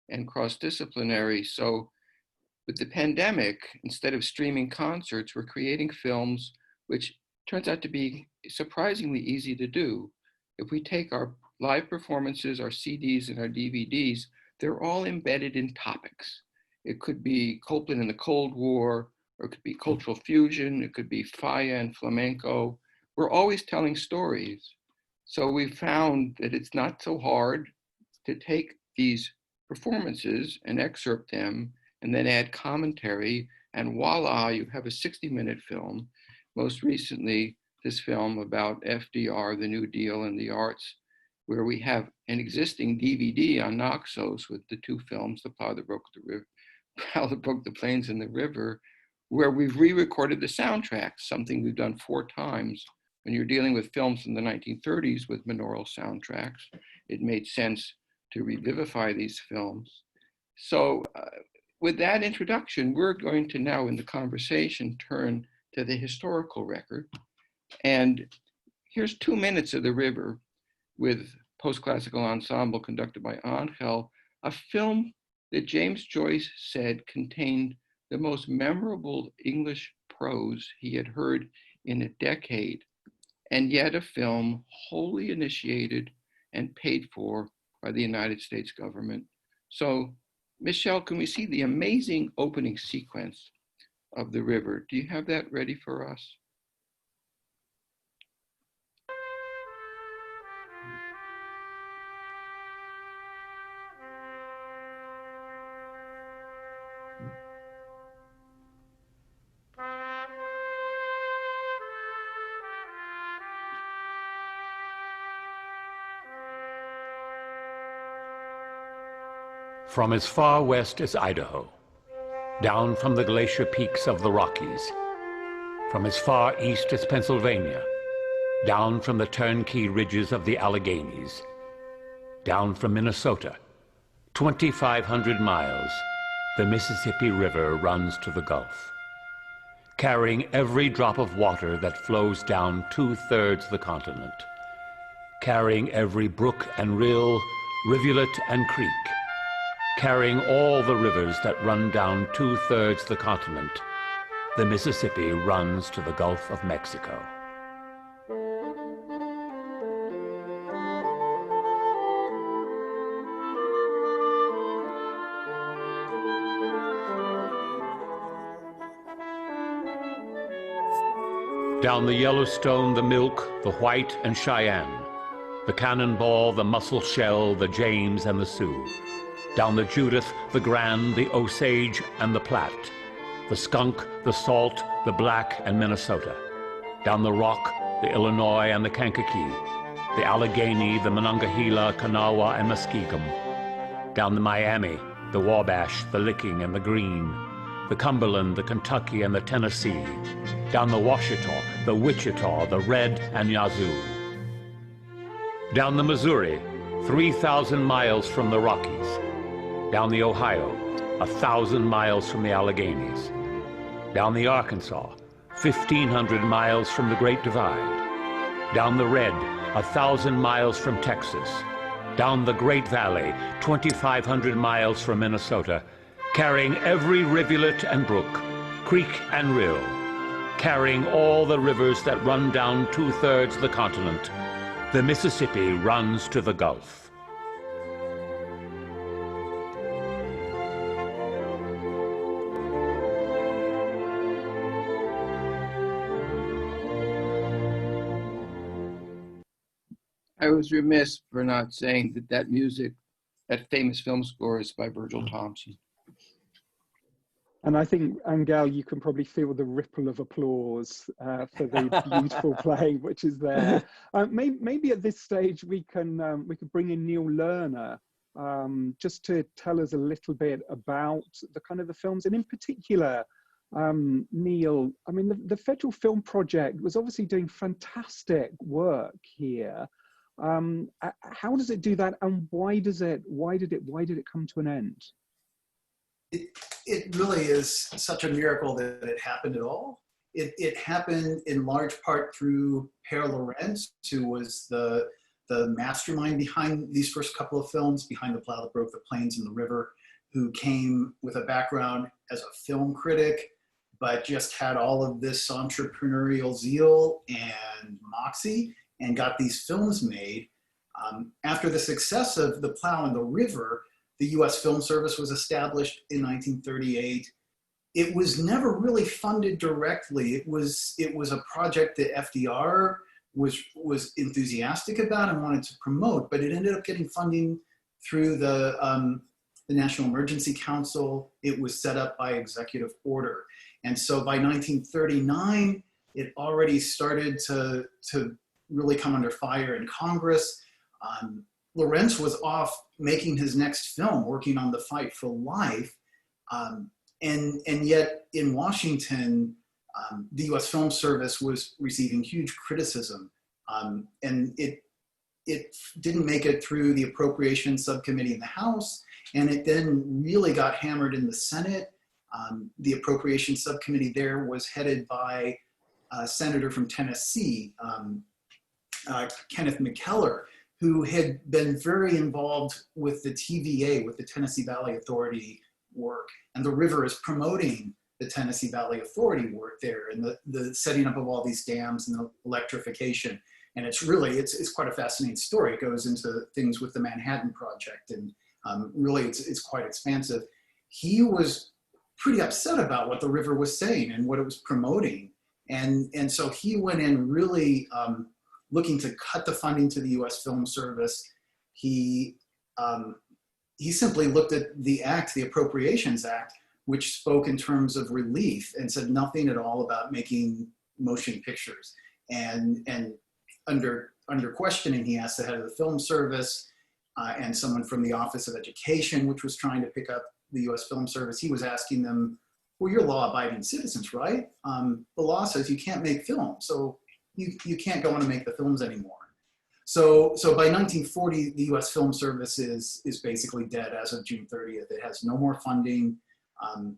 and cross-disciplinary. So with the pandemic, instead of streaming concerts, we're creating films, which turns out to be surprisingly easy to do. If we take our live performances, our CDs and our DVDs, they're all embedded in topics. It could be Copland in the Cold War, or it could be cultural fusion, it could be Falla and flamenco. We're always telling stories. So we found that it's not so hard to take these performances and excerpt them and then add commentary, and voila, you have a 60-minute film. Most recently, this film about FDR, the New Deal and the arts, where we have an existing DVD on Naxos with the two films, The Plow that Broke the River, Plow that Broke the Plains and the River, where we've re-recorded the soundtracks, something we've done 4 times. When you're dealing with films from the 1930s with binaural soundtracks, it made sense to revivify these films. So with that introduction, we're going to now in the conversation turn to the historical record. And here's 2 minutes of The River with Post-Classical Ensemble conducted by Angel, a film that James Joyce said contained the most memorable English prose he had heard in a decade, and yet a film wholly initiated and paid for by the United States government. So, Michelle, can we see the amazing opening sequence of The River? Do you have that ready for us? From as far west as Idaho, down from the glacier peaks of the Rockies, from as far east as Pennsylvania, down from the turnkey ridges of the Alleghenies, down from Minnesota, 2,500 miles, the Mississippi River runs to the Gulf, carrying every drop of water that flows down 2/3 the continent, carrying every brook and rill, rivulet and creek, carrying all the rivers that run down 2/3 the continent. The Mississippi runs to the Gulf of Mexico. Down the Yellowstone, the Milk, the White and Cheyenne, the Cannonball, the Musselshell, the James and the Sioux. Down the Judith, the Grand, the Osage and the Platte, the Skunk, the Salt, the Black and Minnesota. Down the Rock, the Illinois and the Kankakee, the Allegheny, the Monongahela, Kanawha and Muskegum. Down the Miami, the Wabash, the Licking and the Green, the Cumberland, the Kentucky and the Tennessee. Down the Washita, the Wichita, the Red and Yazoo. Down the Missouri, 3,000 miles from the Rockies. Down the Ohio, 1,000 miles from the Alleghenies. Down the Arkansas, 1,500 miles from the Great Divide. Down the Red, 1,000 miles from Texas. Down the Great Valley, 2,500 miles from Minnesota, carrying every rivulet and brook, creek and rill, carrying all the rivers that run down 2/3 the continent. The Mississippi runs to the Gulf. I was remiss for not saying that that music, that famous film score, is by Virgil Thompson. And I think, Angel, you can probably feel the ripple of applause for the beautiful playing which is there. Maybe at this stage we could bring in Neil Lerner just to tell us a little bit about the kind of the films, and in particular, Neil, I mean, the Federal Film Project was obviously doing fantastic work here. How does it do that, and why did it come to an end? It really is such a miracle that it happened at all. It happened in large part through Per Lorentz, who was the mastermind behind these first couple of films, behind The Plow That Broke the Plains and the River, who came with a background as a film critic, but just had all of this entrepreneurial zeal and moxie and got these films made. After the success of The Plow and the River, the US Film Service was established in 1938. It was never really funded directly. It was a project that FDR was enthusiastic about and wanted to promote, but it ended up getting funding through the National Emergency Council. It was set up by executive order. And so by 1939, it already started to really come under fire in Congress. Lorentz was off making his next film, working on The Fight for Life. And yet in Washington, the US Film Service was receiving huge criticism. And it didn't make it through the Appropriations Subcommittee in the House, and it then really got hammered in the Senate. The Appropriations Subcommittee there was headed by a senator from Tennessee, Kenneth McKellar, who had been very involved with the TVA, with the Tennessee Valley Authority work. And the river is promoting the Tennessee Valley Authority work there, and the setting up of all these dams and the electrification. And it's really, it's quite a fascinating story. It goes into things with the Manhattan Project, and really it's quite expansive. He was pretty upset about what the river was saying and what it was promoting. And so he went in really looking to cut the funding to the US Film Service. He simply looked at the act, the Appropriations Act, which spoke in terms of relief and said nothing at all about making motion pictures. And under questioning, he asked the head of the Film Service, and someone from the Office of Education, which was trying to pick up the US Film Service. He was asking them, well, you're law-abiding citizens, right? The law says you can't make films, so you can't go on and make the films anymore. So by 1940, the US Film Service is basically dead as of June 30th. It has no more funding.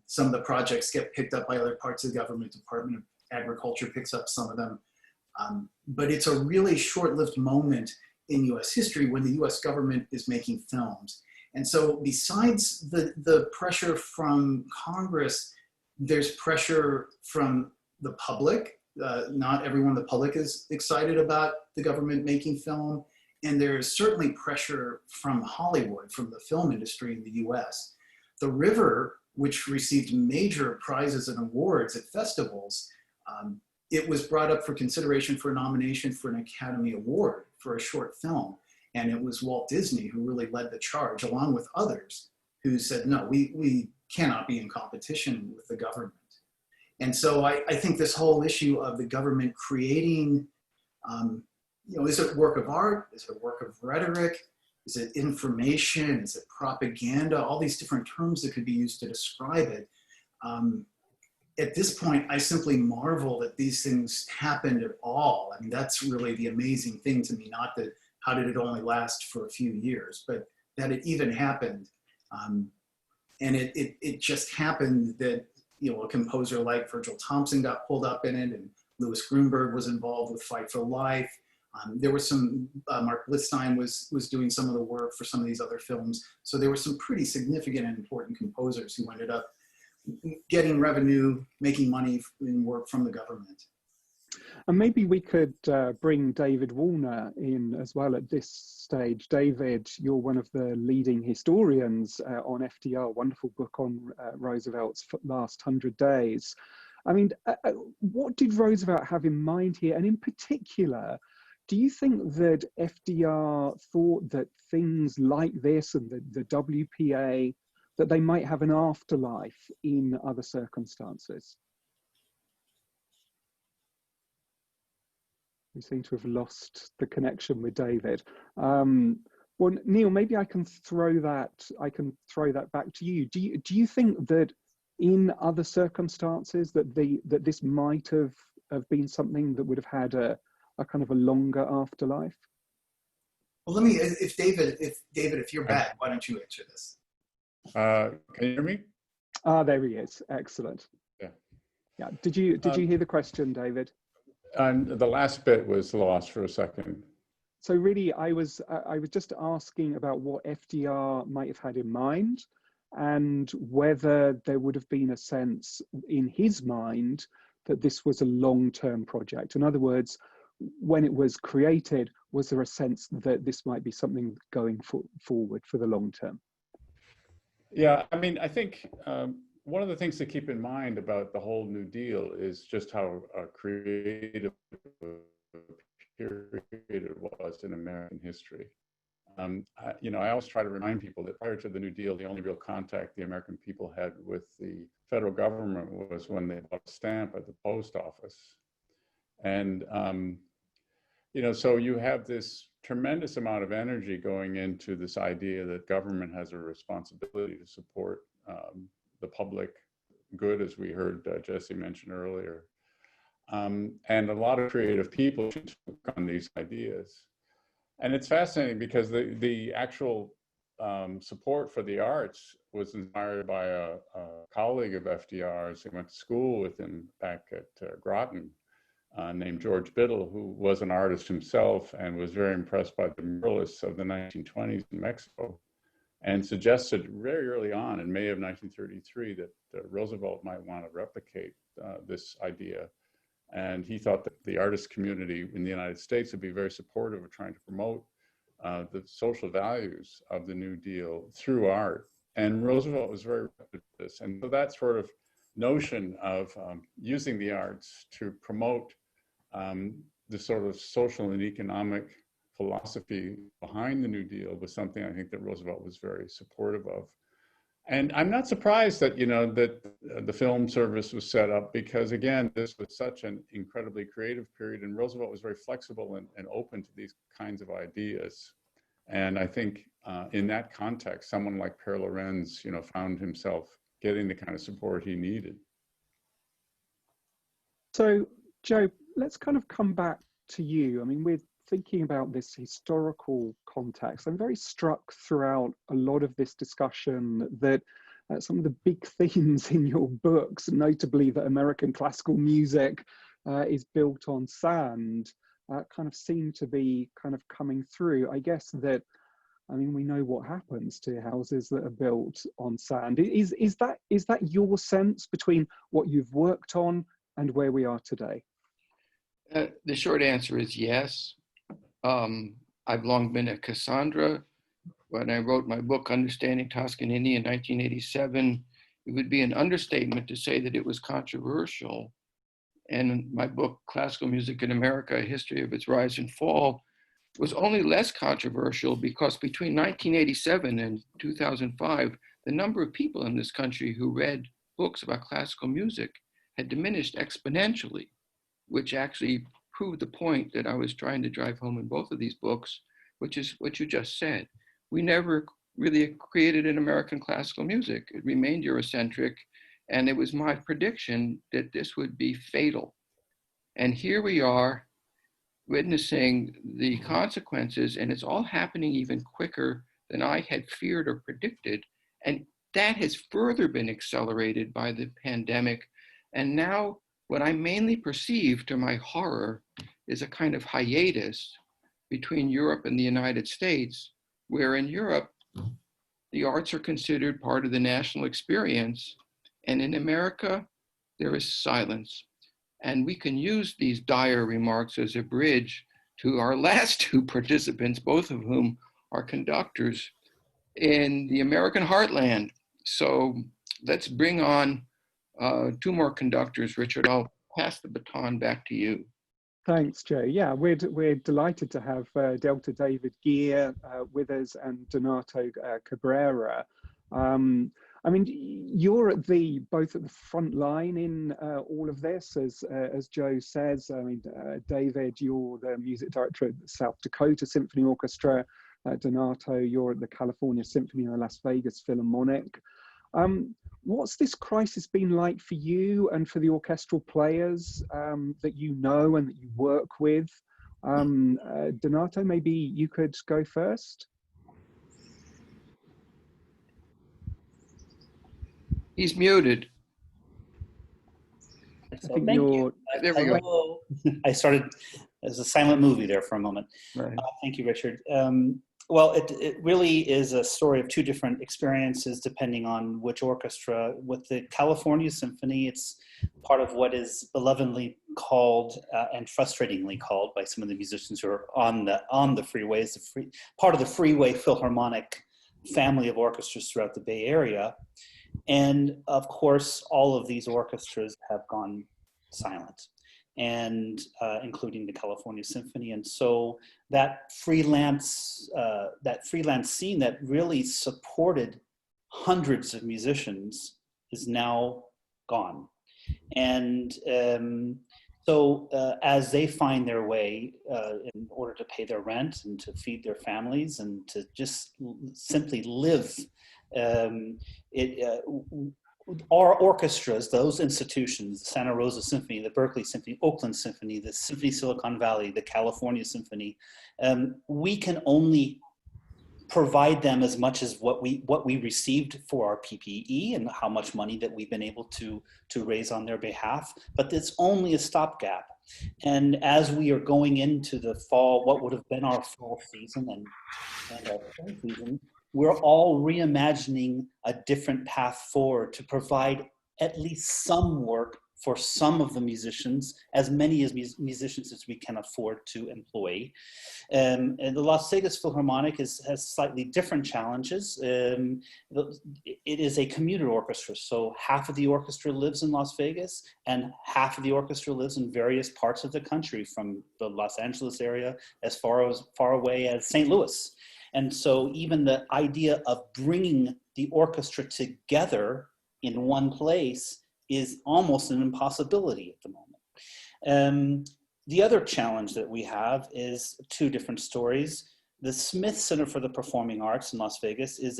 Some of the projects get picked up by other parts of the government. Department of Agriculture picks up some of them. But it's a really short-lived moment in US history when the US government is making films. And so besides the pressure from Congress, there's pressure from the public. Not everyone in the public is excited about the government making film. And there's certainly pressure from Hollywood, from the film industry in the US. The River, which received major prizes and awards at festivals, it was brought up for consideration for a nomination for an Academy Award for a short film. And it was Walt Disney who really led the charge, along with others who said, no, we cannot be in competition with the government. And so I think this whole issue of the government creating, is it work of art? Is it a work of rhetoric? Is it information? Is it propaganda? All these different terms that could be used to describe it. At this point, I simply marvel that these things happened at all. I mean, that's really the amazing thing to me, not that how did it only last for a few years, but that it even happened. And it just happened that, a composer like Virgil Thompson got pulled up in it, and Louis Grunberg was involved with Fight for Life. There was some, Mark Blitzstein was doing some of the work for some of these other films. So there were some pretty significant and important composers who ended up getting revenue, making money in work from the government. And maybe we could bring David Woolner in as well at this stage. David, you're one of the leading historians on FDR, wonderful book on Roosevelt's last 100 days. I mean, what did Roosevelt have in mind here? And in particular, do you think that FDR thought that things like this and the WPA, that they might have an afterlife in other circumstances? We seem to have lost the connection with David. Well, Neil, maybe I can throw that back to you. Do you think that in other circumstances that this might have been something that would have had a kind of a longer afterlife? Well, let me, if David, if you're back, why don't you answer this? Can you hear me? There he is. Excellent. Yeah. Did you hear the question, David? And the last bit was lost for a second. So really, I was just asking about what FDR might have had in mind, and whether there would have been a sense in his mind that this was a long-term project. In other words, when it was created, was there a sense that this might be something going forward for the long term? Yeah, I mean, I think one of the things to keep in mind about the whole New Deal is just how creative a period it was in American history. I always try to remind people that prior to the New Deal, the only real contact the American people had with the federal government was when they bought a stamp at the post office. And, so you have this tremendous amount of energy going into this idea that government has a responsibility to support the public good, as we heard Jesse mention earlier. And a lot of creative people took on these ideas. And it's fascinating because the actual support for the arts was inspired by a colleague of FDR's who went to school with him back at Groton, named George Biddle, who was an artist himself and was very impressed by the muralists of the 1920s in Mexico, and suggested very early on in May of 1933 that Roosevelt might want to replicate this idea. And he thought that the artist community in the United States would be very supportive of trying to promote the social values of the New Deal through art. And Roosevelt was very receptive to this. And so that sort of notion of using the arts to promote the sort of social and economic philosophy behind the New Deal was something I think that Roosevelt was very supportive of. And I'm not surprised that, that the film service was set up, because again, this was such an incredibly creative period, and Roosevelt was very flexible and open to these kinds of ideas. And I think in that context, someone like Pere Lorenz, found himself getting the kind of support he needed. So, Joe, let's kind of come back to you. I mean, we're thinking about this historical context. I'm very struck throughout a lot of this discussion that some of the big themes in your books, notably that American classical music is built on sand, kind of seem to be kind of coming through. I guess that, I mean, we know what happens to houses that are built on sand. Is that your sense between what you've worked on and where we are today? The short answer is yes. I've long been a Cassandra. When I wrote my book, Understanding Toscanini in 1987, it would be an understatement to say that it was controversial. And my book, Classical Music in America, A History of Its Rise and Fall, was only less controversial because between 1987 and 2005, the number of people in this country who read books about classical music had diminished exponentially, which actually proved the point that I was trying to drive home in both of these books, which is what you just said. We never really created an American classical music. It remained Eurocentric, and it was my prediction that this would be fatal. And here we are witnessing the consequences, and it's all happening even quicker than I had feared or predicted. And that has further been accelerated by the pandemic. And now what I mainly perceive, to my horror, is a kind of hiatus between Europe and the United States, where in Europe, the arts are considered part of the national experience. And in America, there is silence. And we can use these dire remarks as a bridge to our last two participants, both of whom are conductors in the American heartland. So let's bring on two more conductors. Richard, I'll pass the baton back to you. Thanks, Joe. Yeah, we're delighted to have Delta David Gear with us and Donato Cabrera. I mean, you're at both at the front line in all of this, as Joe says. I mean, David, you're the music director at the South Dakota Symphony Orchestra. Donato, you're at the California Symphony and the Las Vegas Philharmonic. What's this crisis been like for you and for the orchestral players that you know and that you work with? Donato, maybe you could go first. He's muted. So thank you. There we go. I started as a silent movie there for a moment. Right. Thank you, Richard. Well, it really is a story of two different experiences depending on which orchestra. With the California Symphony, it's part of what is belovedly called and frustratingly called by some of the musicians who are on the freeways, part of the Freeway Philharmonic family of orchestras throughout the Bay Area. And of course, all of these orchestras have gone silent, and including the California Symphony. And so that freelance scene that really supported hundreds of musicians is now gone. And so as they find their way in order to pay their rent and to feed their families and to just simply live, our orchestras, those institutions, the Santa Rosa Symphony, the Berkeley Symphony, Oakland Symphony, the Symphony Silicon Valley, the California Symphony, we can only provide them as much as what we received for our PPE and how much money that we've been able to raise on their behalf, but it's only a stopgap. And as we are going into the fall, what would have been our fall season and our spring season, we're all reimagining a different path forward to provide at least some work for some of the musicians, as many as musicians as we can afford to employ. And the Las Vegas Philharmonic has slightly different challenges. It is a commuter orchestra, so half of the orchestra lives in Las Vegas and half of the orchestra lives in various parts of the country, from the Los Angeles area as far away as St. Louis. And so even the idea of bringing the orchestra together in one place is almost an impossibility at the moment. The other challenge that we have is two different stories. the Smith Center for the Performing Arts in Las Vegas is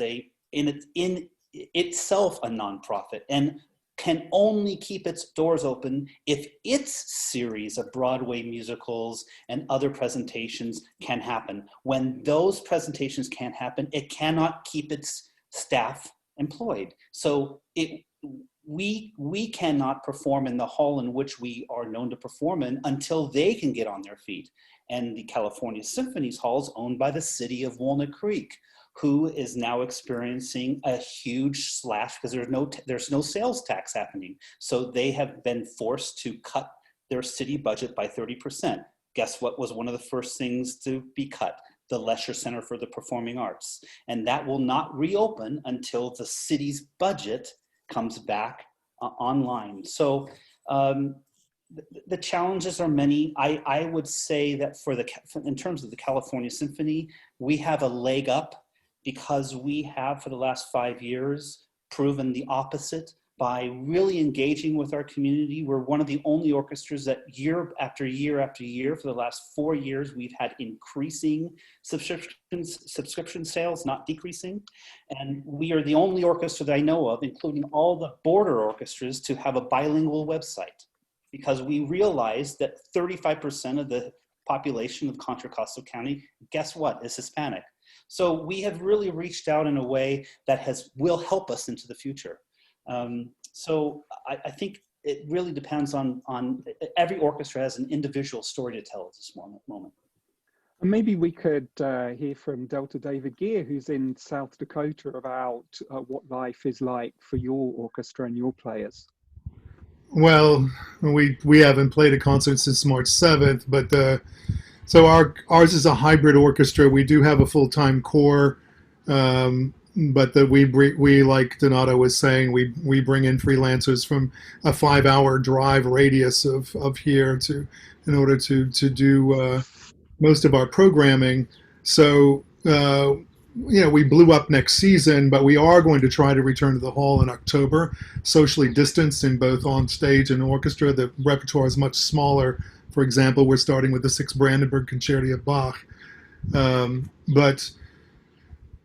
in itself a nonprofit and can only keep its doors open if its series of Broadway musicals and other presentations can happen. When those presentations can't happen, it cannot keep its staff employed. So we cannot perform in the hall in which we are known to perform in until they can get on their feet. And the California Symphony's hall is owned by the city of Walnut Creek, who is now experiencing a huge slash because there's no sales tax happening. So they have been forced to cut their city budget by 30%. Guess what was one of the first things to be cut? The Lesher Center for the Performing Arts. And that will not reopen until the city's budget comes back online. So the challenges are many. I would say that in terms of the California Symphony, we have a leg up because we have for the last 5 years proven the opposite by really engaging with our community. We're one of the only orchestras that year after year after year for the last 4 years, we've had increasing subscription sales, not decreasing. And we are the only orchestra that I know of, including all the border orchestras, to have a bilingual website, because we realized that 35% of the population of Contra Costa County, guess what, is Hispanic. So we have really reached out in a way that will help us into the future. So I think it really depends on every orchestra has an individual story to tell at this moment. And maybe we could hear from Delta David Gear, who's in South Dakota, about what life is like for your orchestra and your players. Well, we haven't played a concert since March 7th, but so ours is a hybrid orchestra. We do have a full-time corps, but we like Donato was saying, we bring in freelancers from a 5-hour drive radius of here in order to do most of our programming. So we blew up next season, but we are going to try to return to the hall in October, socially distanced in both on stage and orchestra. The repertoire is much smaller. For example, we're starting with the 6th Brandenburg Concerti of Bach. But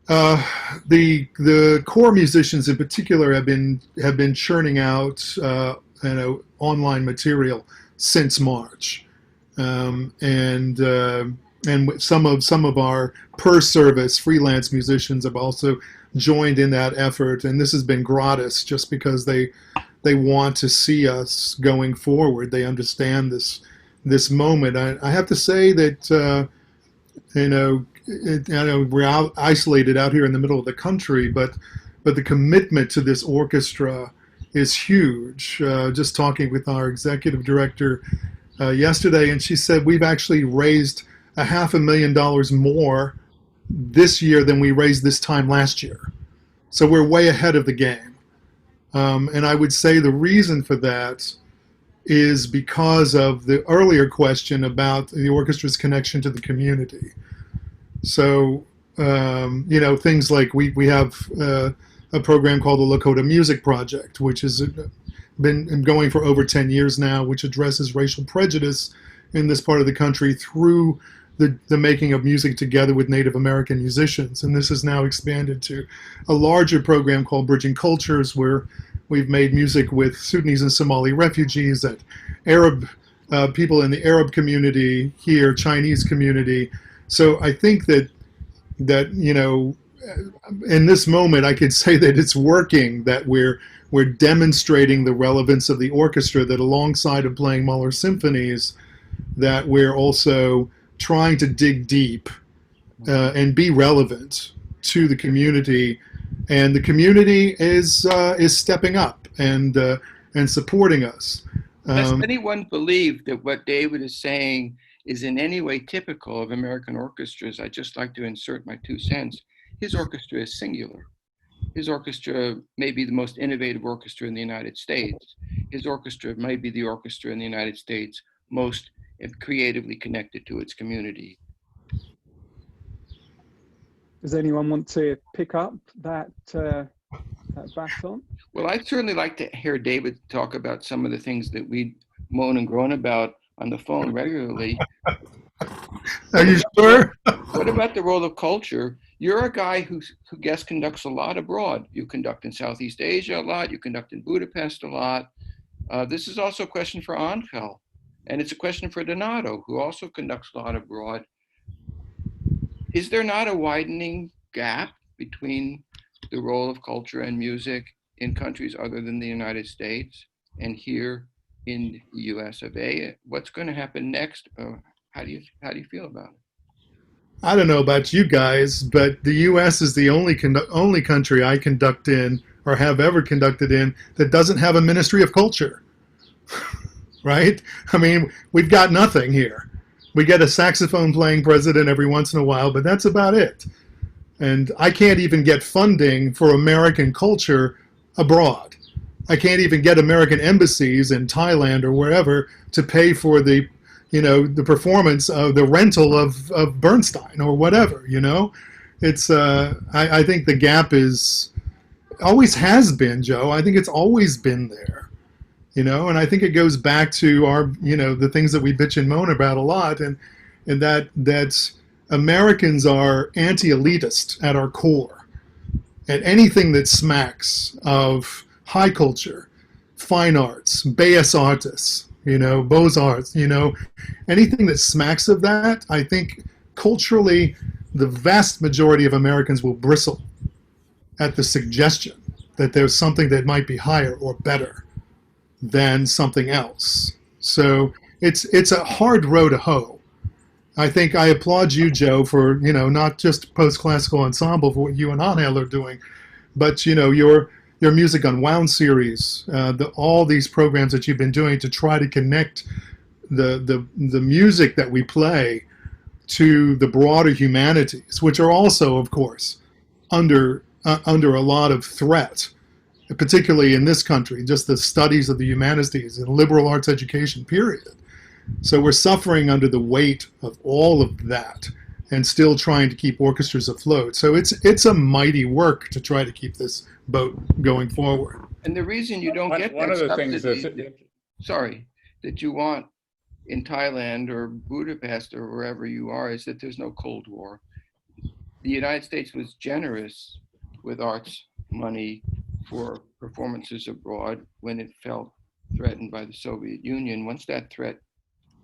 the core musicians in particular have been churning out online material since March, and some of our per service freelance musicians have also joined in that effort, and this has been gratis just because they want to see us going forward. They understand this moment. I have to say that I know we're isolated out here in the middle of the country, but the commitment to this orchestra is huge. Just talking with our executive director yesterday, and she said we've actually raised $500,000 more this year than we raised this time last year. So we're way ahead of the game. And I would say the reason for that is because of the earlier question about the orchestra's connection to the community. So, things like we have a program called the Lakota Music Project, which has been going for over 10 years now, which addresses racial prejudice in this part of the country through the making of music together with Native American musicians. And this has now expanded to a larger program called Bridging Cultures, where we've made music with Sudanese and Somali refugees, that Arab people in the Arab community here, Chinese community. So I think that in this moment I could say that it's working, that we're demonstrating the relevance of the orchestra, that alongside of playing Mahler symphonies, that we're also trying to dig deep and be relevant to the community, and the community is stepping up and supporting us. Does anyone believe that what David is saying is in any way typical of American orchestras? I'd just like to insert my 2 cents. His orchestra is singular. His orchestra may be the most innovative orchestra in the United States. His orchestra may be the orchestra in the United States most creatively connected to its community. Does anyone want to pick up that baton? Well, I'd certainly like to hear David talk about some of the things that we moan and groan about on the phone regularly. Are you sure? What What about the role of culture? You're a guy who guest conducts a lot abroad. You conduct in Southeast Asia a lot. You conduct in Budapest a lot. This is also a question for Angel, and it's a question for Donato, who also conducts a lot abroad. Is there not a widening gap between the role of culture and music in countries other than the United States and here in the US of A? What's going to happen next? How do you feel about it? I don't know about you guys, but the U.S. is the only country I conduct in or have ever conducted in that doesn't have a Ministry of Culture, right? I mean, we've got nothing here. We get a saxophone playing president every once in a while, but that's about it. And I can't even get funding for American culture abroad. I can't even get American embassies in Thailand or wherever to pay for the performance of the rental of Bernstein or whatever, It's, I think the gap always has been, Joe. I think it's always been there, and I think it goes back to our, the things that we bitch and moan about a lot, and that Americans are anti-elitist at our core. And anything that smacks of high culture, fine arts, Beaux Arts, Beaux-Arts, anything that smacks of that, I think culturally, the vast majority of Americans will bristle at the suggestion that there's something that might be higher or better than something else. So it's a hard row to hoe. I think I applaud you, Joe, for, not just post-classical ensemble for what you and Angel are doing, but, your Music Unwound series, all these programs that you've been doing to try to connect the music that we play to the broader humanities, which are also, of course, under a lot of threat, particularly in this country, just the studies of the humanities and liberal arts education, period. So we're suffering under the weight of all of that and still trying to keep orchestras afloat. So it's a mighty work to try to keep this boat going forward. And the reason you don't get one that of the things that you want in Thailand or Budapest or wherever you are is that there's no Cold War. The United States was generous with arts money for performances abroad when it felt threatened by the Soviet Union. Once that threat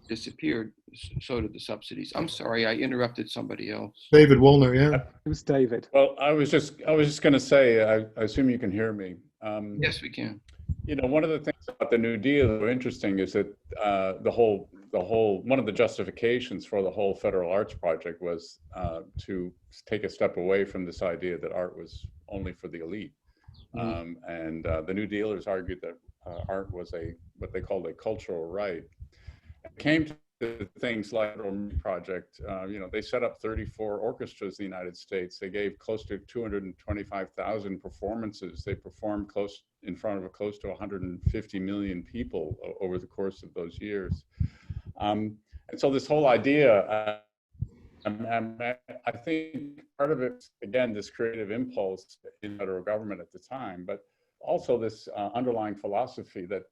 disappeared, so did the subsidies. I'm sorry, I interrupted somebody else. David Woolner, yeah. It was David. Well, I was just going to say, I assume you can hear me. Yes, we can. One of the things about the New Deal that were interesting is that the whole one of the justifications for the whole federal arts project was to take a step away from this idea that art was only for the elite. And the New Dealers argued that art was what they called a cultural right. It came to things like the project, they set up 34 orchestras in the United States. They gave close to 225,000 performances. They performed in front of close to 150 million people over the course of those years. And so this whole idea, I think part of it, again, this creative impulse in federal government at the time, but also this underlying philosophy that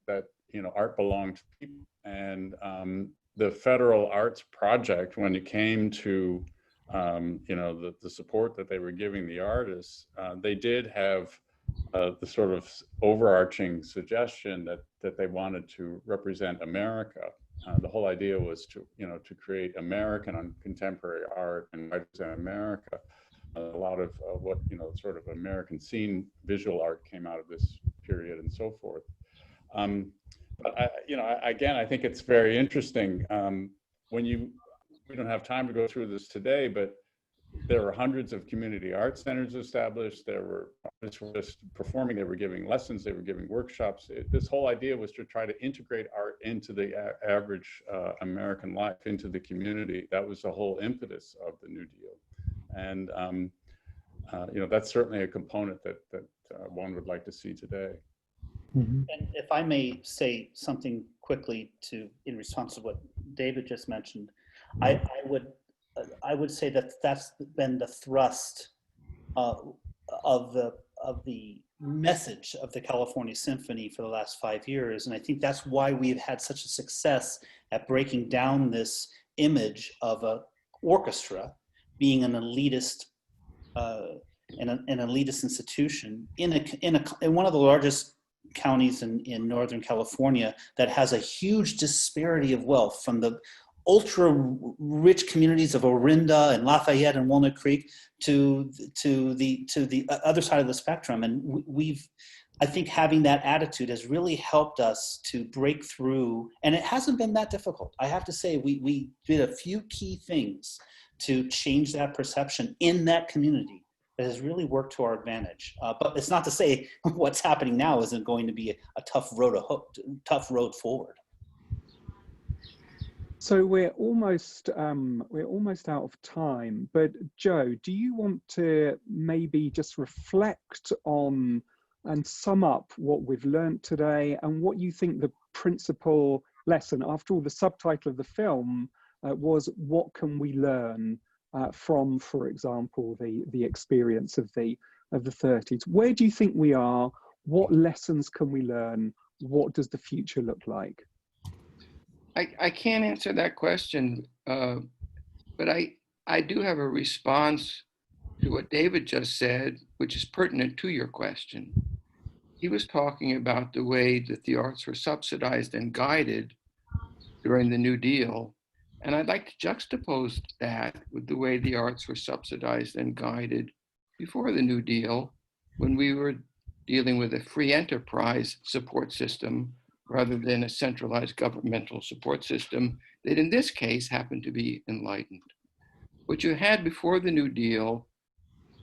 art belonged to people. And the federal arts project, when it came to the support that they were giving the artists, they did have the sort of overarching suggestion that they wanted to represent America. The whole idea was to create American contemporary art and represent America. A lot of what sort of American scene visual art came out of this period and so forth. But I think it's very interesting we don't have time to go through this today, but there were hundreds of community art centers established. There were artists who were just performing. They were giving lessons. They were giving workshops. This whole idea was to try to integrate art into the average American life, into the community. That was the whole impetus of the New Deal. And that's certainly a component that one would like to see today. And if I may say something quickly in response to what David just mentioned, I would say that that's been the thrust of the message of the California Symphony for the last 5 years, and I think that's why we've had such a success at breaking down this image of an orchestra, being an elitist, an elitist institution in one of the largest counties in Northern California that has a huge disparity of wealth, from the ultra rich communities of Orinda and Lafayette and Walnut Creek to the other side of the spectrum. And I think having that attitude has really helped us to break through, and it hasn't been that difficult. I have to say, we did a few key things to change that perception in that community that has really worked to our advantage. But it's not to say what's happening now isn't going to be a tough road forward. So we're almost out of time, but Joe, do you want to maybe just reflect on and sum up what we've learned today and what you think the principal lesson, after all, the subtitle of the film was, what can we learn from, for example, the experience of the 30s? Where do you think we are? What lessons can we learn? What does the future look like? I can't answer that question, but I do have a response to what David just said, which is pertinent to your question. He was talking about the way that the arts were subsidized and guided during the New Deal. And I'd like to juxtapose that with the way the arts were subsidized and guided before the New Deal, when we were dealing with a free enterprise support system rather than a centralized governmental support system that in this case happened to be enlightened. What you had before the New Deal,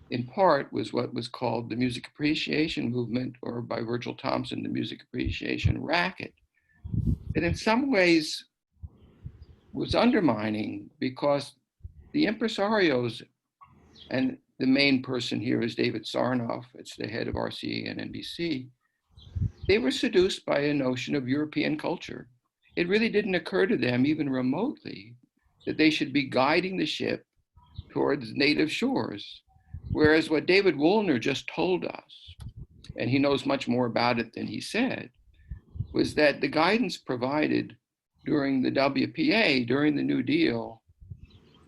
in part, was what was called the music appreciation movement, or by Virgil Thompson, the music appreciation racket. That in some ways was undermining, because the impresarios, and the main person here is David Sarnoff, it's the head of RCA and NBC, they were seduced by a notion of European culture. It really didn't occur to them, even remotely, that they should be guiding the ship towards native shores. Whereas what David Woolner just told us, and he knows much more about it than he said, was that the guidance provided during the WPA, during the New Deal,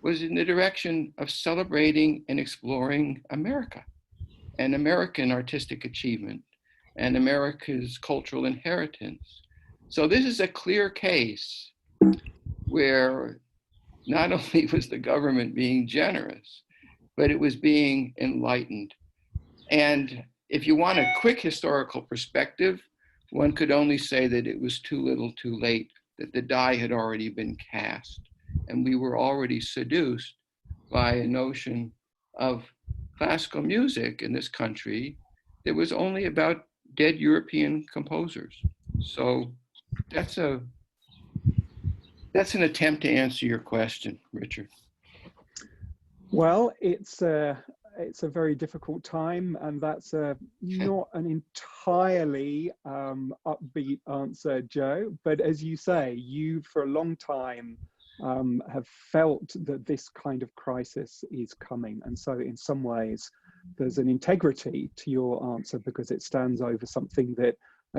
was in the direction of celebrating and exploring America and American artistic achievement and America's cultural inheritance. So this is a clear case where not only was the government being generous, but it was being enlightened. And if you want a quick historical perspective, one could only say that it was too little too late, that the die had already been cast, and we were already seduced by a notion of classical music in this country that was only about dead European composers. So that's an attempt to answer your question, Richard. Well, it's a very difficult time, and that's not an entirely upbeat answer, Joe. But as you say, you for a long time have felt that this kind of crisis is coming, and so in some ways there's an integrity to your answer because it stands over something that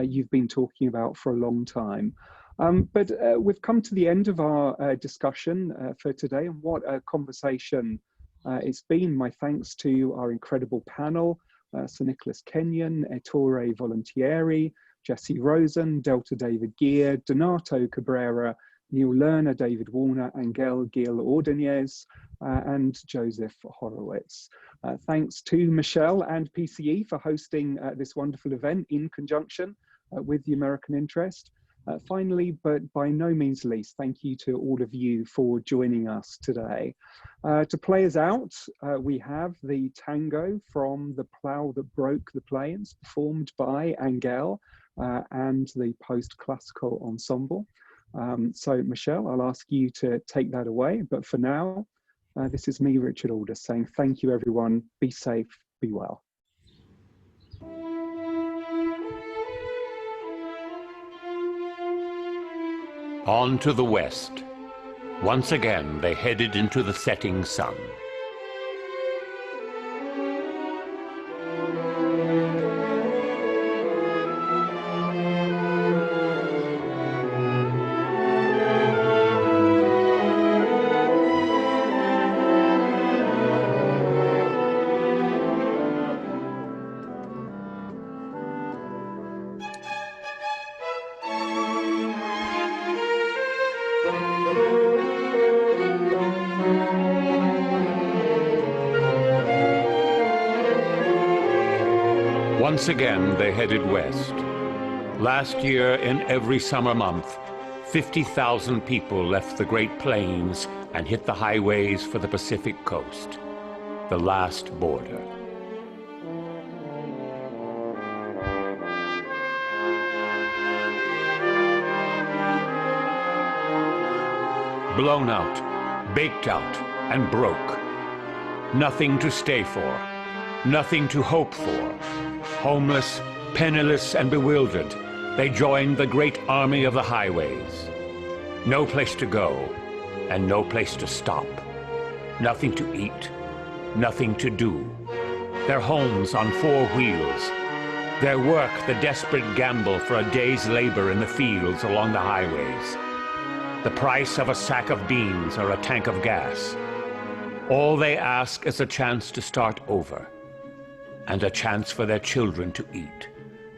you've been talking about for a long time. But we've come to the end of our discussion for today, and what a conversation it's been. My thanks to our incredible panel, Sir Nicolas Kenyon, Ettore Volontieri, Jesse Rosen, Delta David Gear, Donato Cabrera, Neil Lerner, David Woolner, Angel Gil Ordonez, and Joseph Horowitz. Thanks to Michelle and PCE for hosting this wonderful event in conjunction with the American Interest. Finally, but by no means least, thank you to all of you for joining us today. To play us out, we have the tango from The Plow That Broke the Plains, performed by Angel and the post-classical ensemble. So Michelle, I'll ask you to take that away. But for now, this is me, Richard Aldous, saying thank you, everyone. Be safe, be well. On to the west. Once again, they headed into the setting sun. Once again, they headed west. Last year, in every summer month, 50,000 people left the Great Plains and hit the highways for the Pacific coast, the last border. Blown out, baked out, and broke. Nothing to stay for, nothing to hope for. Homeless, penniless, and bewildered, they joined the great army of the highways. No place to go, and no place to stop. Nothing to eat, nothing to do. Their homes on four wheels. Their work the desperate gamble for a day's labor in the fields along the highways. The price of a sack of beans or a tank of gas. All they ask is a chance to start over, and a chance for their children to eat,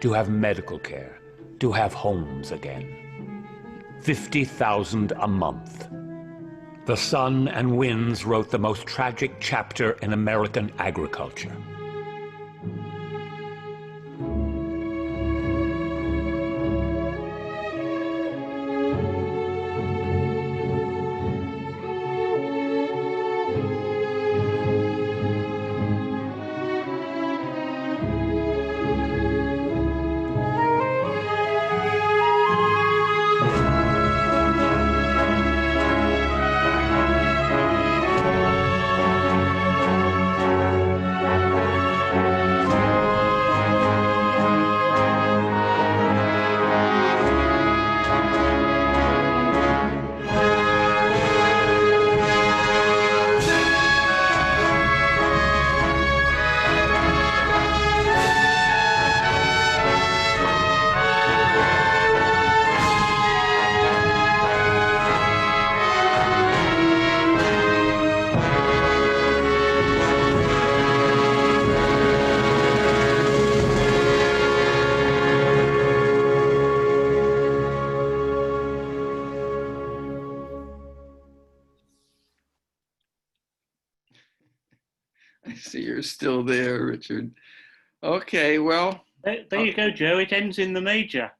to have medical care, to have homes again. 50,000 a month. The sun and winds wrote the most tragic chapter in American agriculture. I see you're still there, Richard. Okay, well. There you go, Joe. It ends in the major.